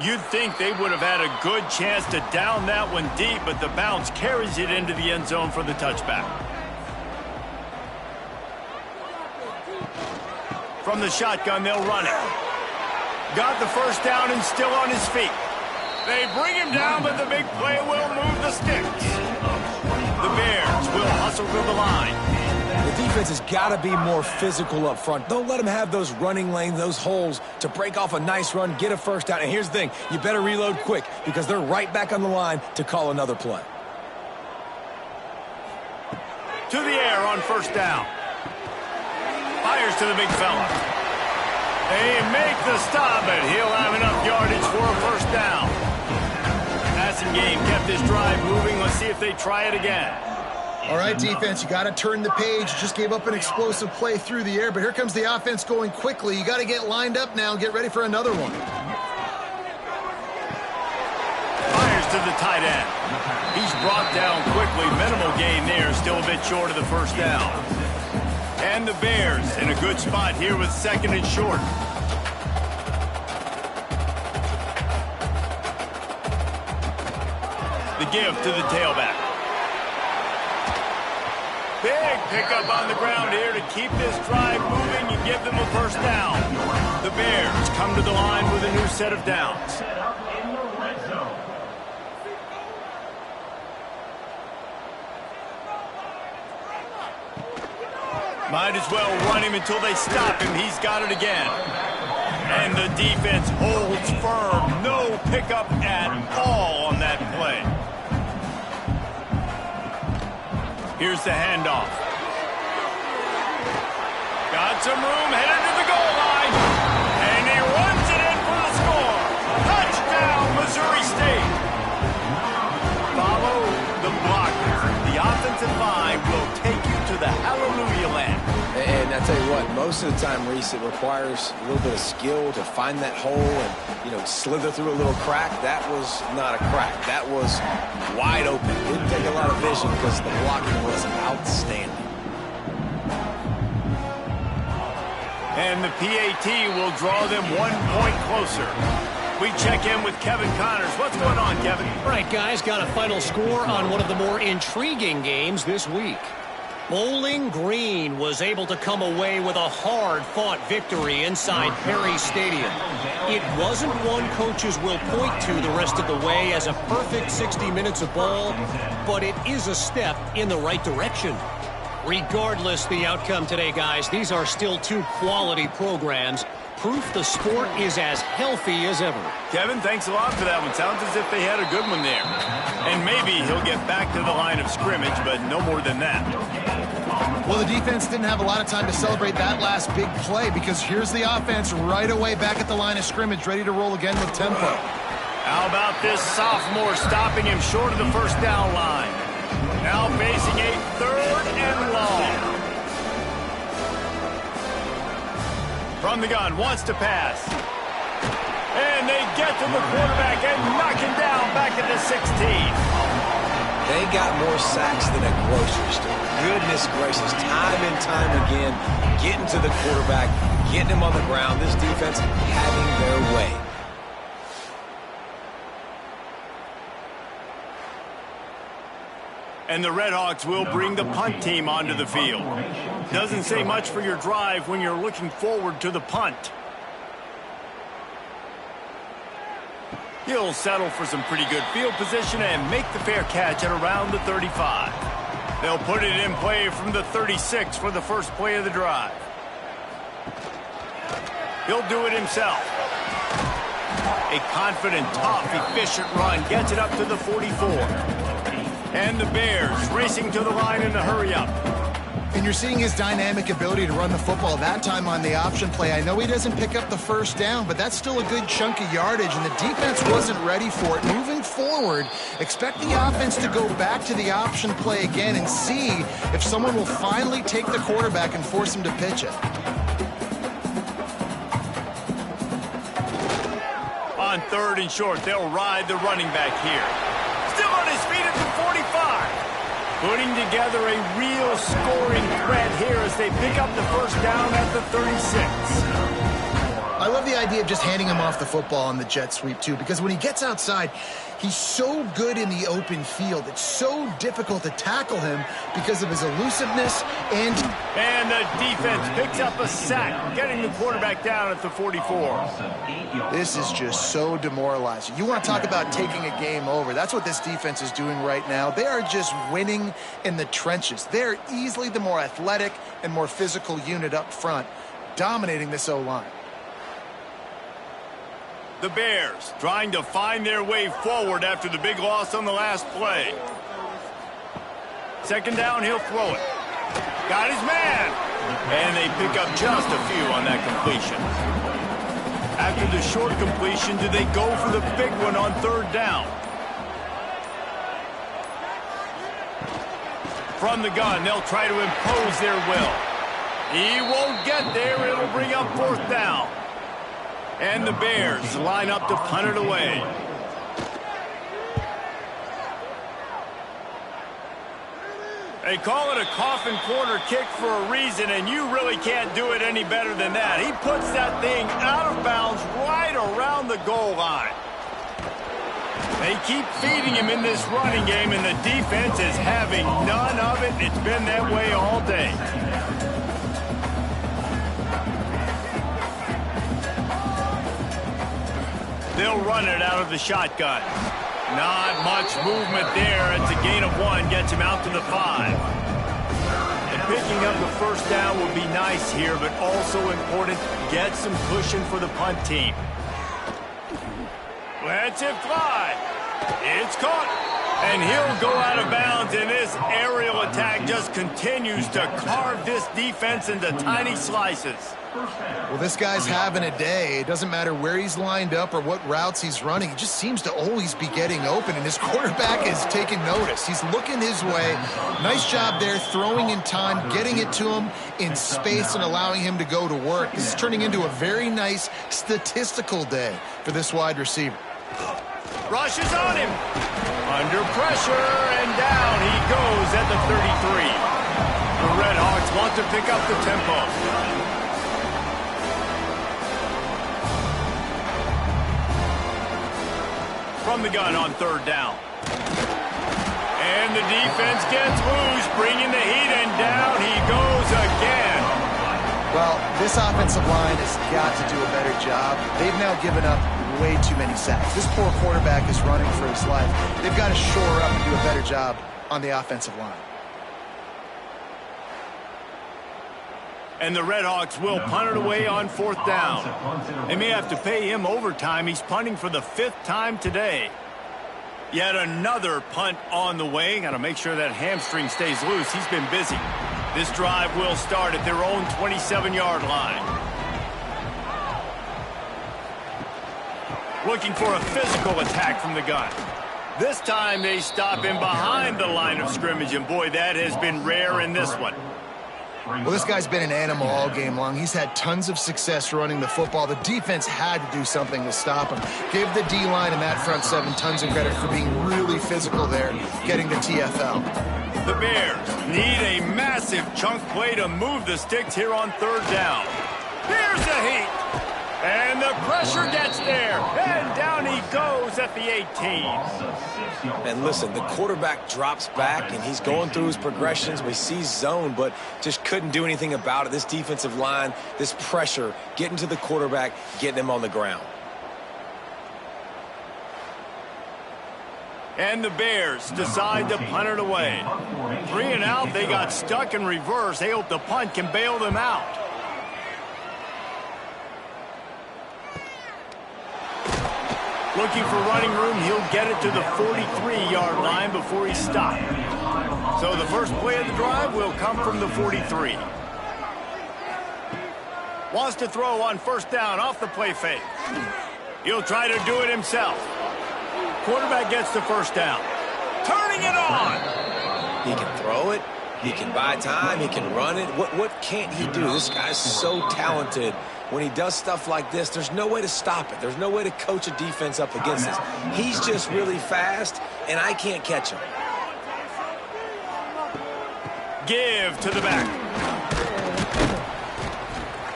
You'd think they would have had a good chance to down that one deep, but the bounce carries it into the end zone for the touchback. From the shotgun, they'll run it. Got the first down and still on his feet. They bring him down, but the big play will move the sticks. The Bears will hustle to the line. The defense has got to be more physical up front. Don't let them have those running lanes, those holes to break off a nice run, get a first down. And here's the thing, you better reload quick because they're right back on the line to call another play. To the air on first down. Fires to the big fella. They make the stop, but he'll have enough yardage for a first down. That's passing game kept this drive moving. Let's see if they try it again. All right, defense, you got to turn the page. Just gave up an explosive play through the air, but here comes the offense going quickly. You got to get lined up now and get ready for another one. Fires to the tight end. He's brought down quickly. Minimal gain there, still a bit short of the first down. And the Bears in a good spot here with 2nd and short. The give to the tailback. Big pickup on the ground here to keep this drive moving and give them a first down. The Bears come to the line with a new set of downs. Might as well run him until they stop him. He's got it again. And the defense holds firm. No pickup at all on that play. Here's the handoff. Got some room, headed to the goal line. And he runs it in for the score. Touchdown, Missouri State. Follow the blocker. The offensive line will take you to the hallelujah land. And I tell you what, most of the time, Reese, it requires a little bit of skill to find that hole and, slither through a little crack. That was not a crack. That was wide open. Didn't take a lot of vision because the blocking was outstanding. And the PAT will draw them 1 point closer. We check in with Kevin Connors. What's going on, Kevin? All right, guys, got a final score on one of the more intriguing games this week. Bowling Green was able to come away with a hard-fought victory inside Perry Stadium. It wasn't one coaches will point to the rest of the way as a perfect 60 minutes of ball, but it is a step in the right direction. Regardless the outcome today, guys, these are still 2 quality programs. Proof the sport is as healthy as ever. Kevin, thanks a lot for that one. Sounds as if they had a good one there. And maybe he'll get back to the line of scrimmage, but no more than that. Well, the defense didn't have a lot of time to celebrate that last big play because here's the offense right away back at the line of scrimmage, ready to roll again with tempo. How about this sophomore stopping him short of the first down line? Now facing a 3rd and long. From the gun, wants to pass. And they get to the quarterback and knock him down back at the 16. They got more sacks than a grocery store. Goodness gracious, time and time again, getting to the quarterback, getting him on the ground. This defense having their way. And the Redhawks will bring the punt team onto the field. Doesn't say much for your drive when you're looking forward to the punt. He'll settle for some pretty good field position and make the fair catch at around the 35. They'll put it in play from the 36 for the first play of the drive. He'll do it himself. A confident, tough, efficient run gets it up to the 44. And the Bears racing to the line in the hurry-up. And you're seeing his dynamic ability to run the football, that time on the option play. I know he doesn't pick up the first down, but that's still a good chunk of yardage, and the defense wasn't ready for it. Moving forward, expect the offense to go back to the option play again and see if someone will finally take the quarterback and force him to pitch it. On 3rd and short, they'll ride the running back here. Still on his feet at the 45. Putting together a real scoring threat here as they pick up the first down at the 36. I love the idea of just handing him off the football on the jet sweep, too, because when he gets outside, he's so good in the open field. It's so difficult to tackle him because of his elusiveness and... And the defense picks up a sack, getting the quarterback down at the 44. This is just so demoralizing. You want to talk about taking a game over. That's what this defense is doing right now. They are just winning in the trenches. They're easily the more athletic and more physical unit up front, dominating this O-line. The Bears trying to find their way forward after the big loss on the last play. 2nd down, he'll throw it. Got his man. And they pick up just a few on that completion. After the short completion, do they go for the big one on 3rd down? From the gun, they'll try to impose their will. He won't get there. It'll bring up 4th down. And the Bears line up to punt it away. They call it a coffin corner kick for a reason, and you really can't do it any better than that. He puts that thing out of bounds right around the goal line. They keep feeding him in this running game, and the defense is having none of it. It's been that way all day. They'll run it out of the shotgun. Not much movement there. It's a gain of 1. Gets him out to the 5. And picking up the 1st down will be nice here, but also important. Get some cushion for the punt team. Lets it fly. It's caught. And he'll go out of bounds, and this aerial attack just continues to carve this defense into tiny slices. Well, this guy's having a day. It doesn't matter where he's lined up or what routes he's running. He just seems to always be getting open, and his quarterback is taking notice. He's looking his way. Nice job there, throwing in time, getting it to him in space and allowing him to go to work. This is turning into a very nice statistical day for this wide receiver. Rushes on him. Under pressure, and down he goes at the 33. The Red Hawks want to pick up the tempo. From the gun on 3rd down. And the defense gets loose, bringing the heat, and down he goes again. Well, this offensive line has got to do a better job. They've now given up way too many sacks. This poor quarterback is running for his life. They've got to shore up and do a better job on the offensive line. And the Red Hawks will punt it away on 4th down. They may have to pay him overtime. He's punting for the 5th time today. Yet another punt on the way. Got to make sure that hamstring stays loose. He's been busy. This drive will start at their own 27-yard line. Looking for a physical attack from the gun. This time they stop him behind the line of scrimmage, and boy, that has been rare in this one. Well, this guy's been an animal all game long. He's had tons of success running the football. The defense had to do something to stop him. Give the D-line and that front 7 tons of credit for being really physical there, getting the TFL. The Bears need a massive chunk play to move the sticks here on 3rd down. Here's the heat. And the pressure gets there. And down he goes at the 18. And listen, the quarterback drops back, and he's going through his progressions. We see zone, but just couldn't do anything about it. This defensive line, this pressure, getting to the quarterback, getting him on the ground. And the Bears decide to punt it away. 3 and out, they got stuck in reverse. They hope the punt can bail them out. Looking for running room, he'll get it to the 43-yard line before he's stopped. So the first play of the drive will come from the 43. Wants to throw on 1st down off the play fake. He'll try to do it himself. Quarterback gets the 1st down. Turning it on. He can throw it. He can buy time. He can run it. What can't he do? This guy's so talented. When he does stuff like this, there's no way to stop it. There's no way to coach a defense up against this. He's just really fast, and I can't catch him. Give to the back.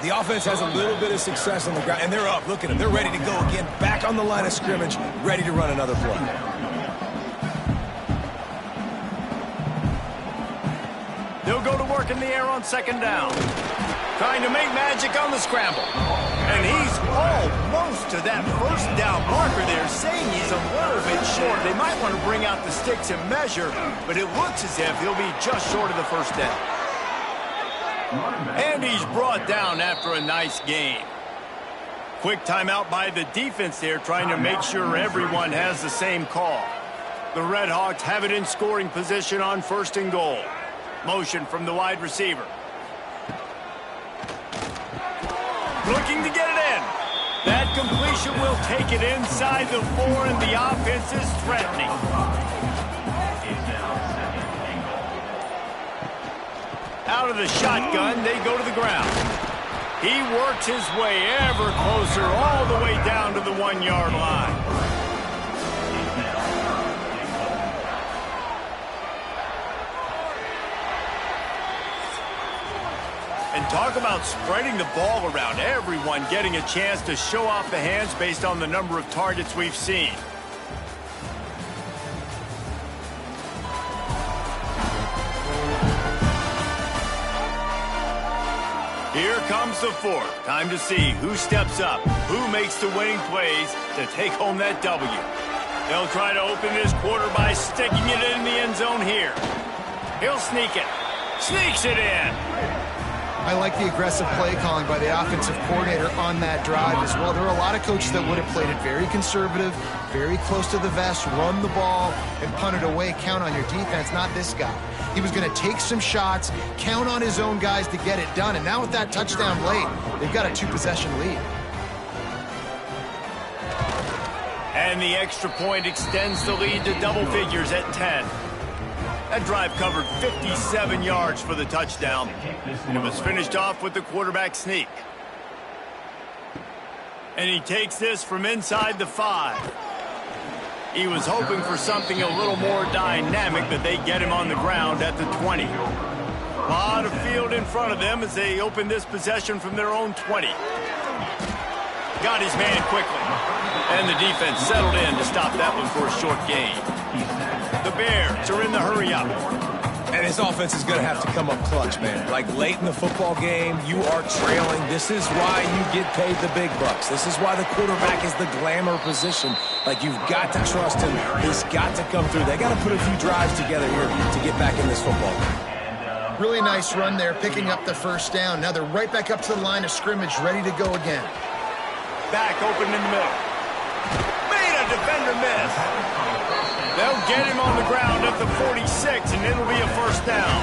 The offense has a little bit of success on the ground, and they're up. Look at them. They're ready to go again. Back on the line of scrimmage, ready to run another play. They'll go to work in the air on 2nd down. Trying to make magic on the scramble. And he's almost to that 1st down marker there, saying he's a little bit short. They might want to bring out the sticks and measure, but it looks as if he'll be just short of the 1st down. And he's brought down after a nice gain. Quick timeout by the defense there, trying to make sure everyone has the same call. The Red Hawks have it in scoring position on 1st and goal. Motion from the wide receiver. Looking to get it in. That completion will take it inside the 4, and the offense is threatening. Out of the shotgun, they go to the ground. He works his way ever closer all the way down to the 1-yard line. And talk about spreading the ball around, everyone getting a chance to show off the hands based on the number of targets we've seen. Here comes the fourth. Time to see who steps up, who makes the winning plays to take home that W. They'll try to open this quarter by sticking it in the end zone here. He'll sneak it. Sneaks it in. I like the aggressive play calling by the offensive coordinator on that drive as well. There are a lot of coaches that would have played it very conservative, very close to the vest, run the ball, and punt it away. Count on your defense, not this guy. He was going to take some shots, count on his own guys to get it done. And now with that touchdown late, they've got a 2-possession lead. And the extra point extends the lead to double figures at 10. That drive covered 57 yards for the touchdown, and it was finished off with the quarterback sneak. And he takes this from inside the 5. He was hoping for something a little more dynamic, but they get him on the ground at the 20. A lot of field in front of them as they open this possession from their own 20. Got his man quickly, and the defense settled in to stop that one for a short gain. The Bears are in the hurry-up. And his offense is going to have to come up clutch, man. Like late in the football game, you are trailing. This is why you get paid the big bucks. This is why the quarterback is the glamour position. Like, you've got to trust him. He's got to come through. They got to put a few drives together here to get back in this football game. Really nice run there, picking up the first down. Now they're right back up to the line of scrimmage, ready to go again. Back open in the middle. Made a defender miss. They'll get him on the ground at the 46, and it'll be a first down.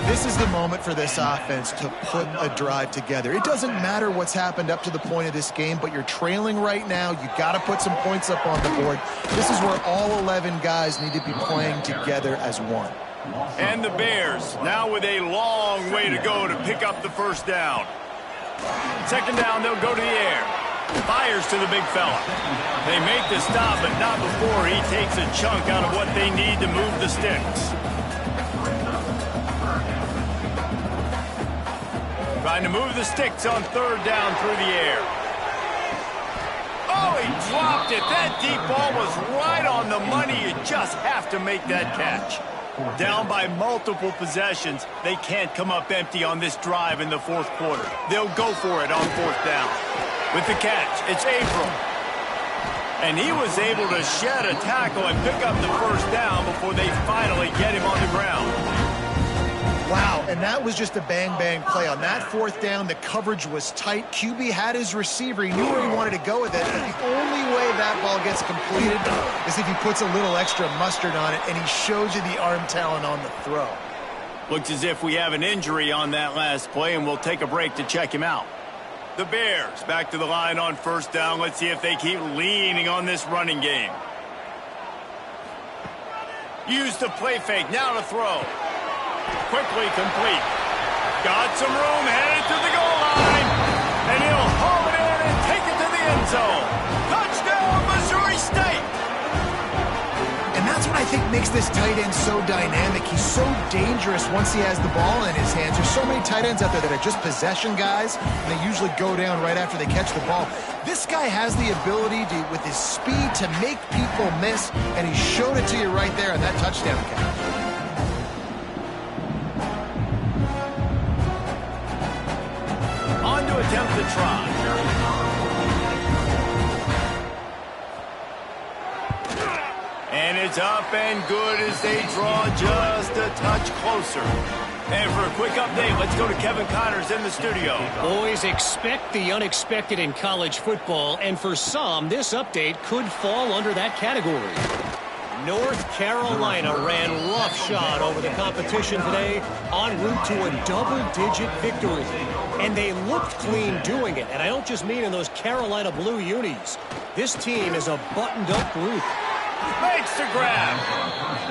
This is the moment for this offense to put a drive together. It doesn't matter what's happened up to the point of this game, but you're trailing right now. You got to put some points up on the board. This is where all 11 guys need to be playing together as one. And the Bears now with a long way to go to pick up the first down. Second down, they'll go to the air. Fires to the big fella. They make the stop, but not before he takes a chunk out of what they need to move the sticks. Trying to move the sticks on third down through the air. Oh, he dropped it. That deep ball was right on the money. You just have to make that catch. Down by multiple possessions, they can't come up empty on this drive in the fourth quarter. They'll go for it on fourth down. With the catch, it's April. And he was able to shed a tackle and pick up the first down before they finally get him on the ground. Wow, and that was just a bang-bang play. On that fourth down, the coverage was tight. QB had his receiver. He knew where he wanted to go with it. And the only way that ball gets completed is if he puts a little extra mustard on it, and he shows you the arm talent on the throw. Looks as if we have an injury on that last play, and we'll take a break to check him out. The Bears back to the line on first down. Let's see if they keep leaning on this running game. Use the play fake. Now to throw. Quickly complete. Got some room, headed to the goal line. And he'll haul it in and take it to the end zone. Touchdown, Missouri State. And that's what I think makes this tight end so dynamic. He's so dangerous once he has the ball in his hands. There's so many tight ends out there that are just possession guys, and they usually go down right after they catch the ball. This guy has the ability to, with his speed, to make people miss, and he showed it to you right there on that touchdown catch. On to attempt the try. And it's up and good as they draw just a touch closer. And for a quick update, let's go to Kevin Connors in the studio. Boys, expect the unexpected in college football, and for some, this update could fall under that category. North Carolina ran roughshod over the competition today en route to a double-digit victory. And they looked clean doing it. And I don't just mean in those Carolina blue unis. This team is a buttoned-up group. Makes the grab.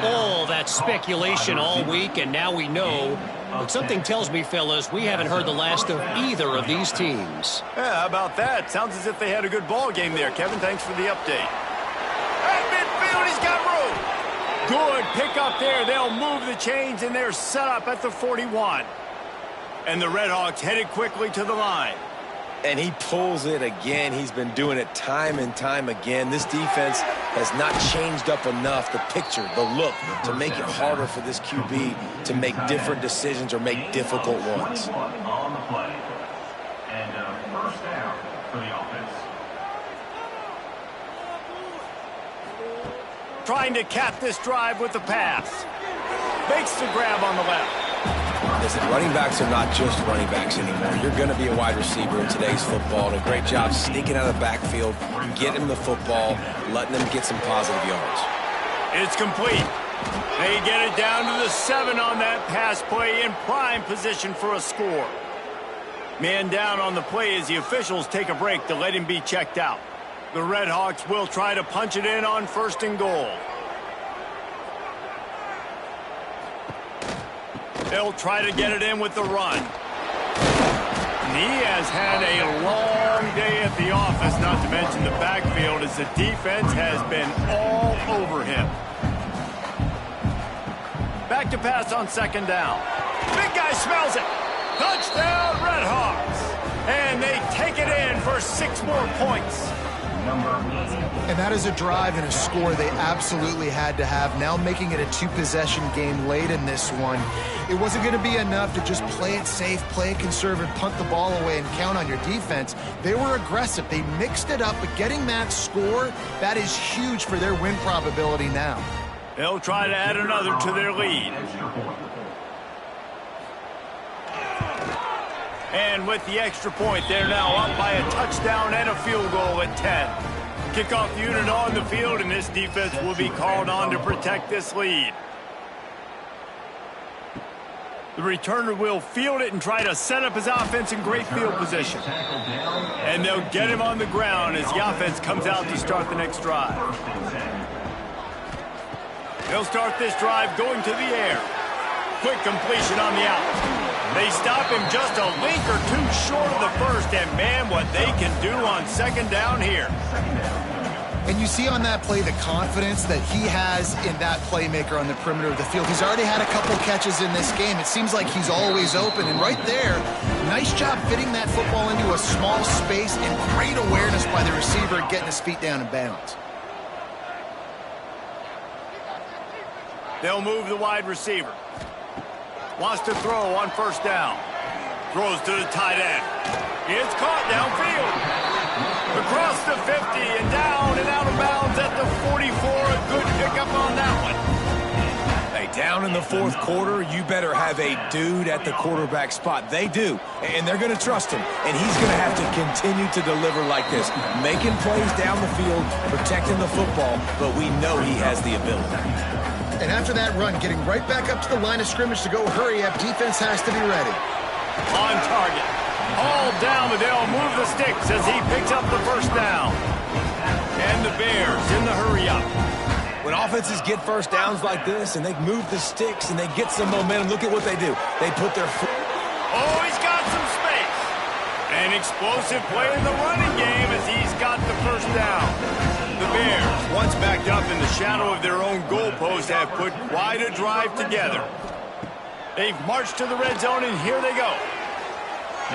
Oh, that's speculation all week, and now we know. But something tells me, fellas, we haven't heard the last of either of these teams. Yeah, how about that? Sounds as if they had a good ball game there. Kevin, thanks for the update. At midfield, he's got room. Good pick up there. They'll move the chains, and they're set up at the 41. And the Redhawks headed quickly to the line. And he pulls it again. He's been doing it time and time again. This defense has not changed up enough, the picture, the look, to make it harder for this QB to make different decisions or make difficult ones. On the play. And first down for the offense. Trying to cap this drive with the pass. Makes the grab on the left. Listen, running backs are not just running backs anymore. You're going to be a wide receiver in today's football. And a great job sneaking out of the backfield, getting the football, letting them get some positive yards. It's complete. They get it down to the 7 on that pass play in prime position for a score. Man down on the play as the officials take a break to let him be checked out. The Redhawks will try to punch it in on 1st and goal. They'll try to get it in with the run. He has had a long day at the office, not to mention the backfield, as the defense has been all over him. Back to pass on 2nd down. Big guy smells it. Touchdown, Redhawks. And they take it in for 6 more points. And that is a drive and a score they absolutely had to have. Now making it a 2-possession game late in this one. It wasn't going to be enough to just play it safe, play it conservative, punt the ball away, and count on your defense. They were aggressive. They mixed it up, but getting that score, that is huge for their win probability now. They'll try to add another to their lead. And with the extra point, they're now up by a touchdown and a field goal at 10. Kickoff unit on the field, and this defense will be called on to protect this lead. The returner will field it and try to set up his offense in great field position. And they'll get him on the ground as the offense comes out to start the next drive. They'll start this drive going to the air. Quick completion on the out. They stop him just a link or 2 short of the first, and man, what they can do on 2nd down here. And you see on that play the confidence that he has in that playmaker on the perimeter of the field. He's already had a couple catches in this game. It seems like he's always open. And right there, nice job fitting that football into a small space, and great awareness by the receiver getting his feet down in bounds. They'll move the wide receiver. Wants to throw on 1st down. Throws to the tight end. It's caught downfield. Across the 50 and down and out of bounds at the 44. A good pickup on that one. Hey, down in the 4th quarter, you better have a dude at the quarterback spot. They do, and they're going to trust him. And he's going to have to continue to deliver like this, making plays down the field, protecting the football, but we know he has the ability. And after that run, getting right back up to the line of scrimmage to go hurry up, defense has to be ready. On target. All down, but they'll move the sticks as he picks up the 1st down. And the Bears in the hurry up. When offenses get 1st downs like this and they move the sticks and they get some momentum, look at what they do. They put their foot. Oh, he's got some space. An explosive play in the running game as he's got the 1st down. The Bears, once backed up in the shadow of their own goalpost, have put quite a drive together. They've marched to the red zone, and here they go.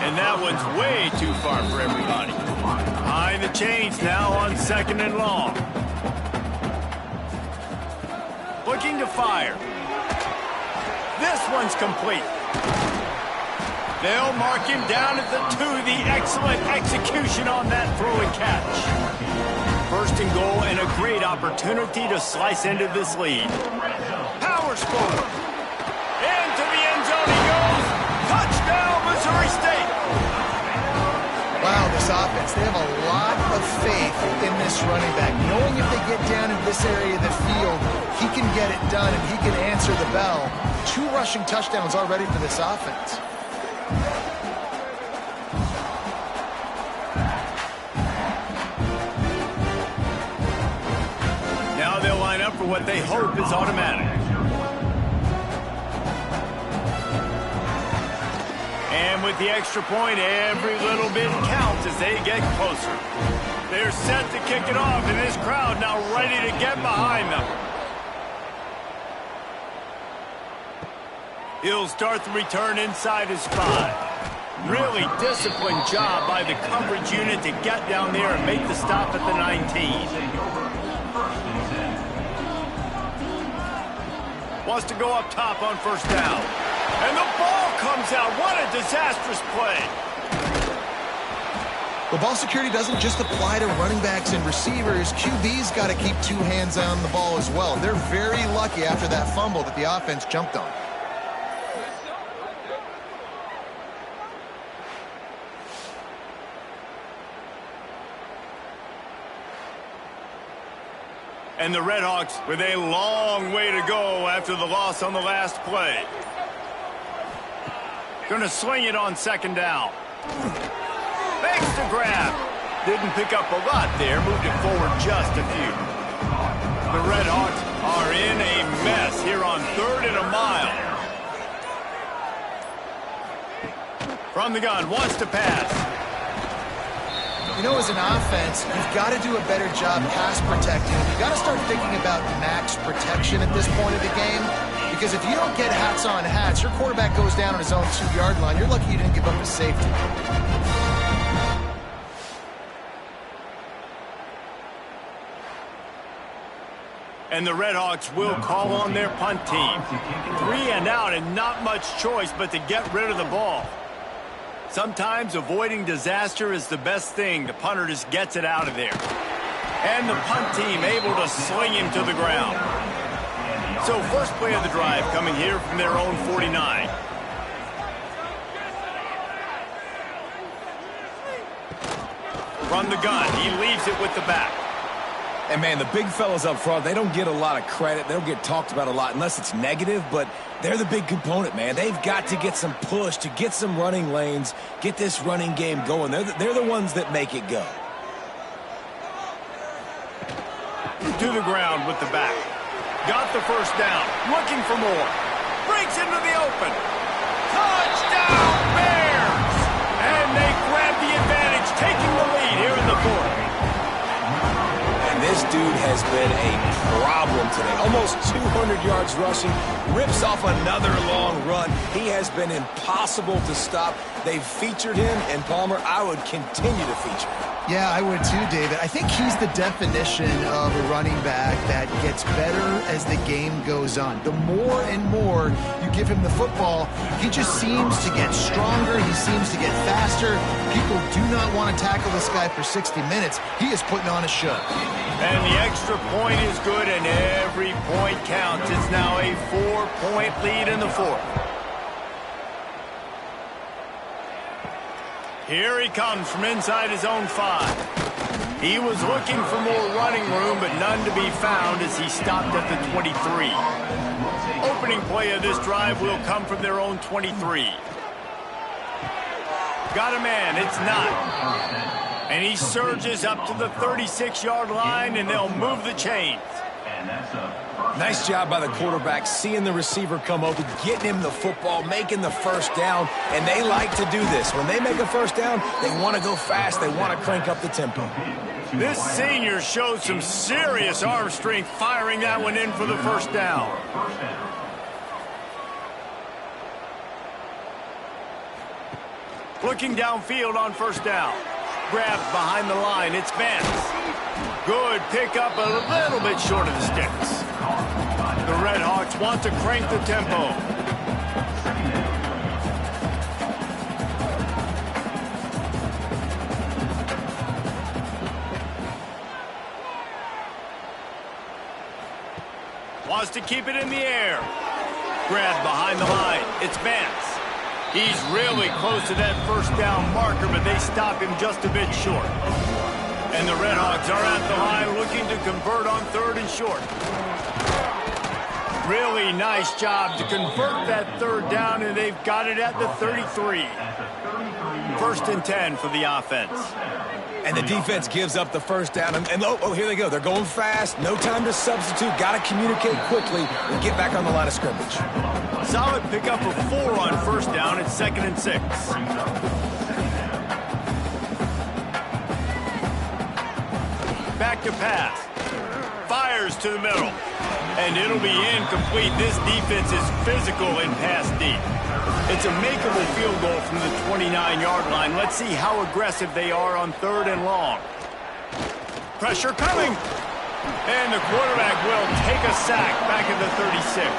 And that one's way too far for everybody. Behind the chains now on 2nd and long. Looking to fire. This one's complete. They'll mark him down at the 2. The excellent execution on that throw and catch. 1st and goal, and a great opportunity to slice into this lead. Powers forward. Into the end zone he goes. Touchdown, Missouri State. Wow, this offense, they have a lot of faith in this running back. Knowing if they get down in this area of the field, he can get it done and he can answer the bell. 2 rushing touchdowns already for this offense. for what they hope is automatic. And with the extra point, every little bit counts as they get closer. They're set to kick it off, and this crowd now ready to get behind them. He'll start the return inside his 5. Really disciplined job by the coverage unit to get down there and make the stop at the 19. Wants to go up top on first down. And the ball comes out. What a disastrous play. Well, ball security doesn't just apply to running backs and receivers. QB's got to keep 2 hands on the ball as well. They're very lucky after that fumble that the offense jumped on. And the Redhawks with a long way to go after the loss on the last play. Going to sling it on second down. Makes the grab. Didn't pick up a lot there. Moved it forward just a few. The Redhawks are in a mess here on 3rd and a mile. From the gun, wants to pass. You know, as an offense, you've got to do a better job pass protecting. You've got to start thinking about max protection at this point of the game. Because if you don't get hats on hats, your quarterback goes down on his own 2-yard line. You're lucky you didn't give up a safety. And the Redhawks will call on their punt team. 3 and out and not much choice but to get rid of the ball. Sometimes avoiding disaster is the best thing. The punter just gets it out of there. And the punt team able to sling him to the ground. So first play of the drive coming here from their own 49. From the gun, he leaves it with the back. And, man, the big fellas up front, they don't get a lot of credit. They don't get talked about a lot unless it's negative, but they're the big component, man. They've got to get some push, to get some running lanes, get this running game going. They're the ones that make it go. To the ground with the back. Got the first down. Looking for more. Breaks into the open. Touchdown, Bears! And they grab the advantage, taking the lead here in the 4th. This dude has been a problem today. Almost 200 yards rushing, rips off another long run. He has been impossible to stop. They've featured him, and Palmer, I would continue to feature him. Yeah, I would too, David. I think he's the definition of a running back that gets better as the game goes on. The more and more you give him the football, he just seems to get stronger. He seems to get faster. People do not want to tackle this guy for 60 minutes. He is putting on a show. And the extra point is good, and every point counts. It's now a 4-point lead in the 4th. Here he comes from inside his own 5. He was looking for more running room, but none to be found as he stopped at the 23. Opening play of this drive will come from their own 23. Got a man, it's not. And he surges up to the 36-yard line, and they'll move the chains. Nice job by the quarterback, seeing the receiver come open, getting him the football, making the first down, and they like to do this. When they make a first down, they want to go fast. They want to crank up the tempo. This senior shows some serious arm strength, firing that one in for the first down. Looking downfield on first down. Grabbed behind the line. It's Vance. Good pickup, a little bit short of the sticks. The Redhawks want to crank the tempo. Wants to keep it in the air. Grabbed behind the line. It's Vance. He's really close to that first down marker, but they stop him just a bit short. And the Redhawks are at the line looking to convert on 3rd and short. Really nice job to convert that 3rd down, and they've got it at the 33. 1st and 10 for the offense. And the defense gives up the first down. And oh, here they go. They're going fast. No time to substitute. Got to communicate quickly and get back on the line of scrimmage. Solid pickup of 4 on first down. It's 2nd and 6. Back to pass. Fires to the middle. And it'll be incomplete. This defense is physical in pass deep. It's a makeable field goal from the 29-yard line. Let's see how aggressive they are on 3rd and long. Pressure coming. And the quarterback will take a sack back at the 36.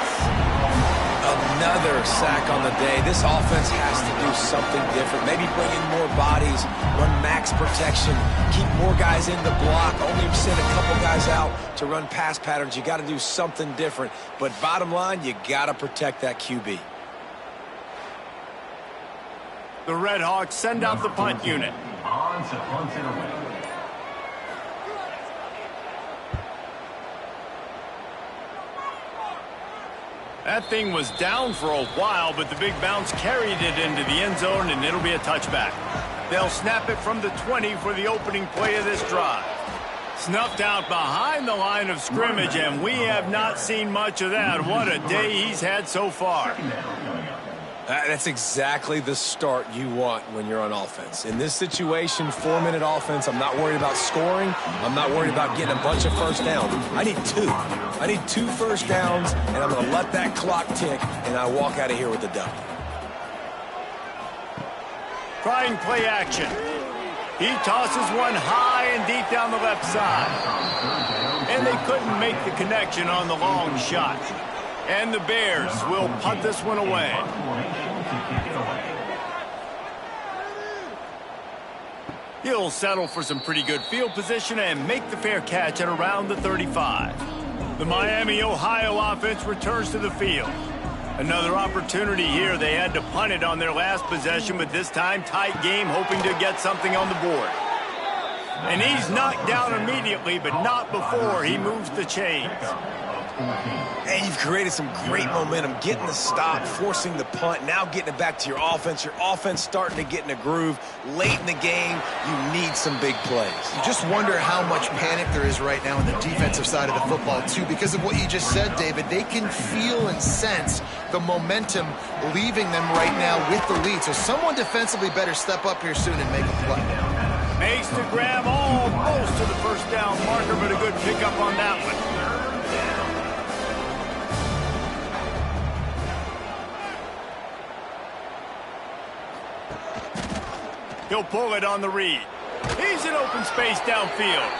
Another sack on the day. This offense has to do something different. Maybe bring in more bodies, run max protection, keep more guys in the block, only send a couple guys out to run pass patterns. You got to do something different. But bottom line, you got to protect that QB. The Red Hawks send out the punt unit. On to punt it away. That thing was down for a while, but the big bounce carried it into the end zone, and it'll be a touchback. They'll snap it from the 20 for the opening play of this drive. Snuffed out behind the line of scrimmage, and we have not seen much of that. What a day he's had so far. That's exactly the start you want when you're on offense. In this situation, 4-minute offense, I'm not worried about scoring. I'm not worried about getting a bunch of first downs. I need 2. I need 2 first downs, and I'm going to let that clock tick, and I walk out of here with the dub. Trying play action. He tosses one high and deep down the left side. And they couldn't make the connection on the long shot. And the Bears will punt this one away. He'll settle for some pretty good field position and make the fair catch at around the 35. The Miami, Ohio offense returns to the field. Another opportunity here. They had to punt it on their last possession, but this time tight game, hoping to get something on the board. And he's knocked down immediately, but not before he moves the chains. And you've created some great momentum, getting the stop, forcing the punt, now getting it back to your offense. Your offense starting to get in a groove. Late in the game, you need some big plays. You just wonder how much panic there is right now on the defensive side of the football, too, because of what you just said, David. They can feel and sense the momentum leaving them right now with the lead. So someone defensively better step up here soon and make a play. Makes the grab almost to the first down marker, but a good pickup on that one. He'll pull it on the read. He's in open space downfield.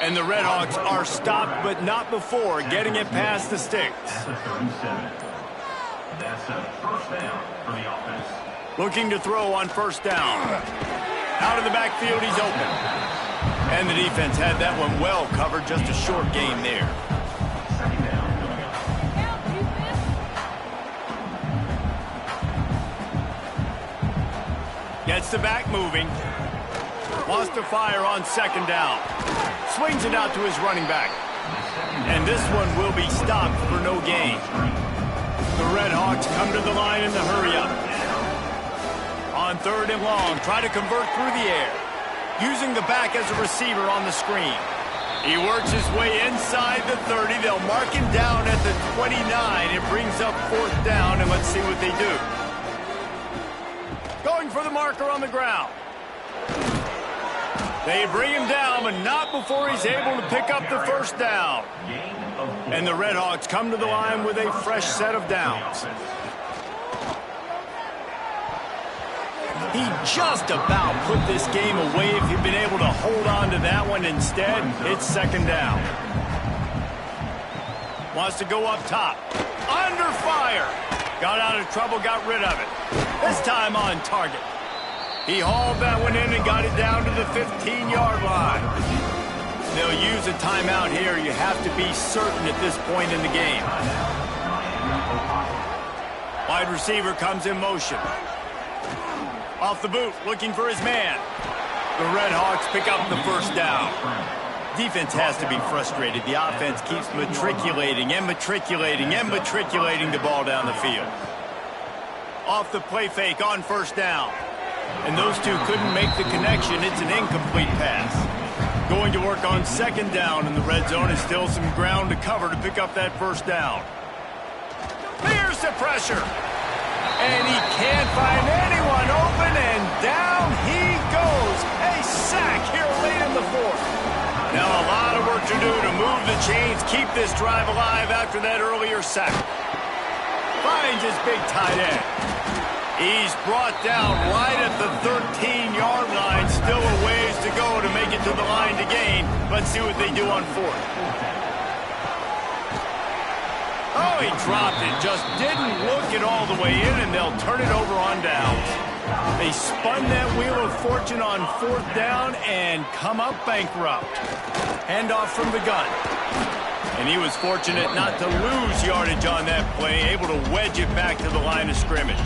And the Red Hawks are stopped, but not before getting it past the sticks. That's a first down for the offense. Looking to throw on first down. Out of the backfield, he's open. And the defense had that one well covered, just a short gain there. Gets the back moving. Wants to fire on second down. Swings it out to his running back. And this one will be stopped for no gain. The Red Hawks come to the line in the hurry-up. On 3rd and long, try to convert through the air. Using the back as a receiver on the screen. He works his way inside the 30. They'll mark him down at the 29. It brings up 4th down, and let's see what they do. Going for the marker on the ground. They bring him down, but not before he's able to pick up the first down. And the Red Hawks come to the line with a fresh set of downs. He just about put this game away if he'd been able to hold on to that one. Instead, it's 2nd down. Wants to go up top. Under fire. Got out of trouble, got rid of it. This time on target. He hauled that one in and got it down to the 15-yard line. They'll use a timeout here. You have to be certain at this point in the game. Wide receiver comes in motion. Off the boot, looking for his man. The Red Hawks pick up the first down. Defense has to be frustrated. The offense keeps matriculating and matriculating and matriculating the ball down the field. Off the play fake on first down. And those two couldn't make the connection. It's an incomplete pass. Going to work on second down in the red zone is still some ground to cover to pick up that first down. Here's the pressure. And he can't find anyone open, and down he goes. A sack here late in the fourth. Now a lot of work to do to move the chains, keep this drive alive after that earlier sack. Finds his big tight end. He's brought down right at the 13-yard line. Still a ways to go to make it to the line to gain. Let's see what they do on fourth. Oh, he dropped it. Just didn't look it all the way in, and they'll turn it over on downs. They spun that wheel of fortune on fourth down and come up bankrupt. Handoff from the gun. And he was fortunate not to lose yardage on that play, able to wedge it back to the line of scrimmage.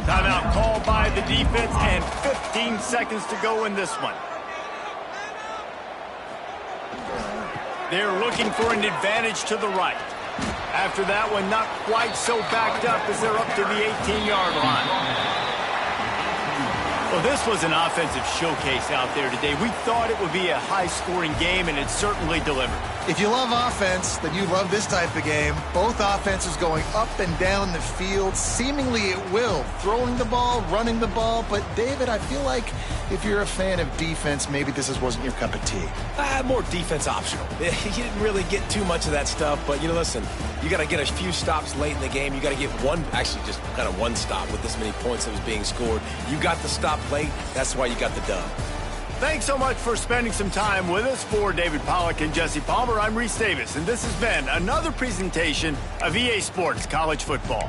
Timeout called by the defense, and 15 seconds to go in this one. They're looking for an advantage to the right. After that one, not quite so backed up as they're up to the 18-yard line. Well, this was an offensive showcase out there today. We thought it would be a high-scoring game, and it certainly delivered. If you love offense, then you love this type of game. Both offenses going up and down the field, seemingly at will, throwing the ball, running the ball. But, David, I feel like if you're a fan of defense, maybe this wasn't your cup of tea. More defense optional. You didn't really get too much of that stuff, but, listen, you got to get a few stops late in the game. You got to get just kind of one stop with this many points that was being scored. You got the stop late. That's why you got the dub. Thanks so much for spending some time with us. For David Pollack and Jesse Palmer, I'm Reese Davis, and this has been another presentation of EA Sports College Football.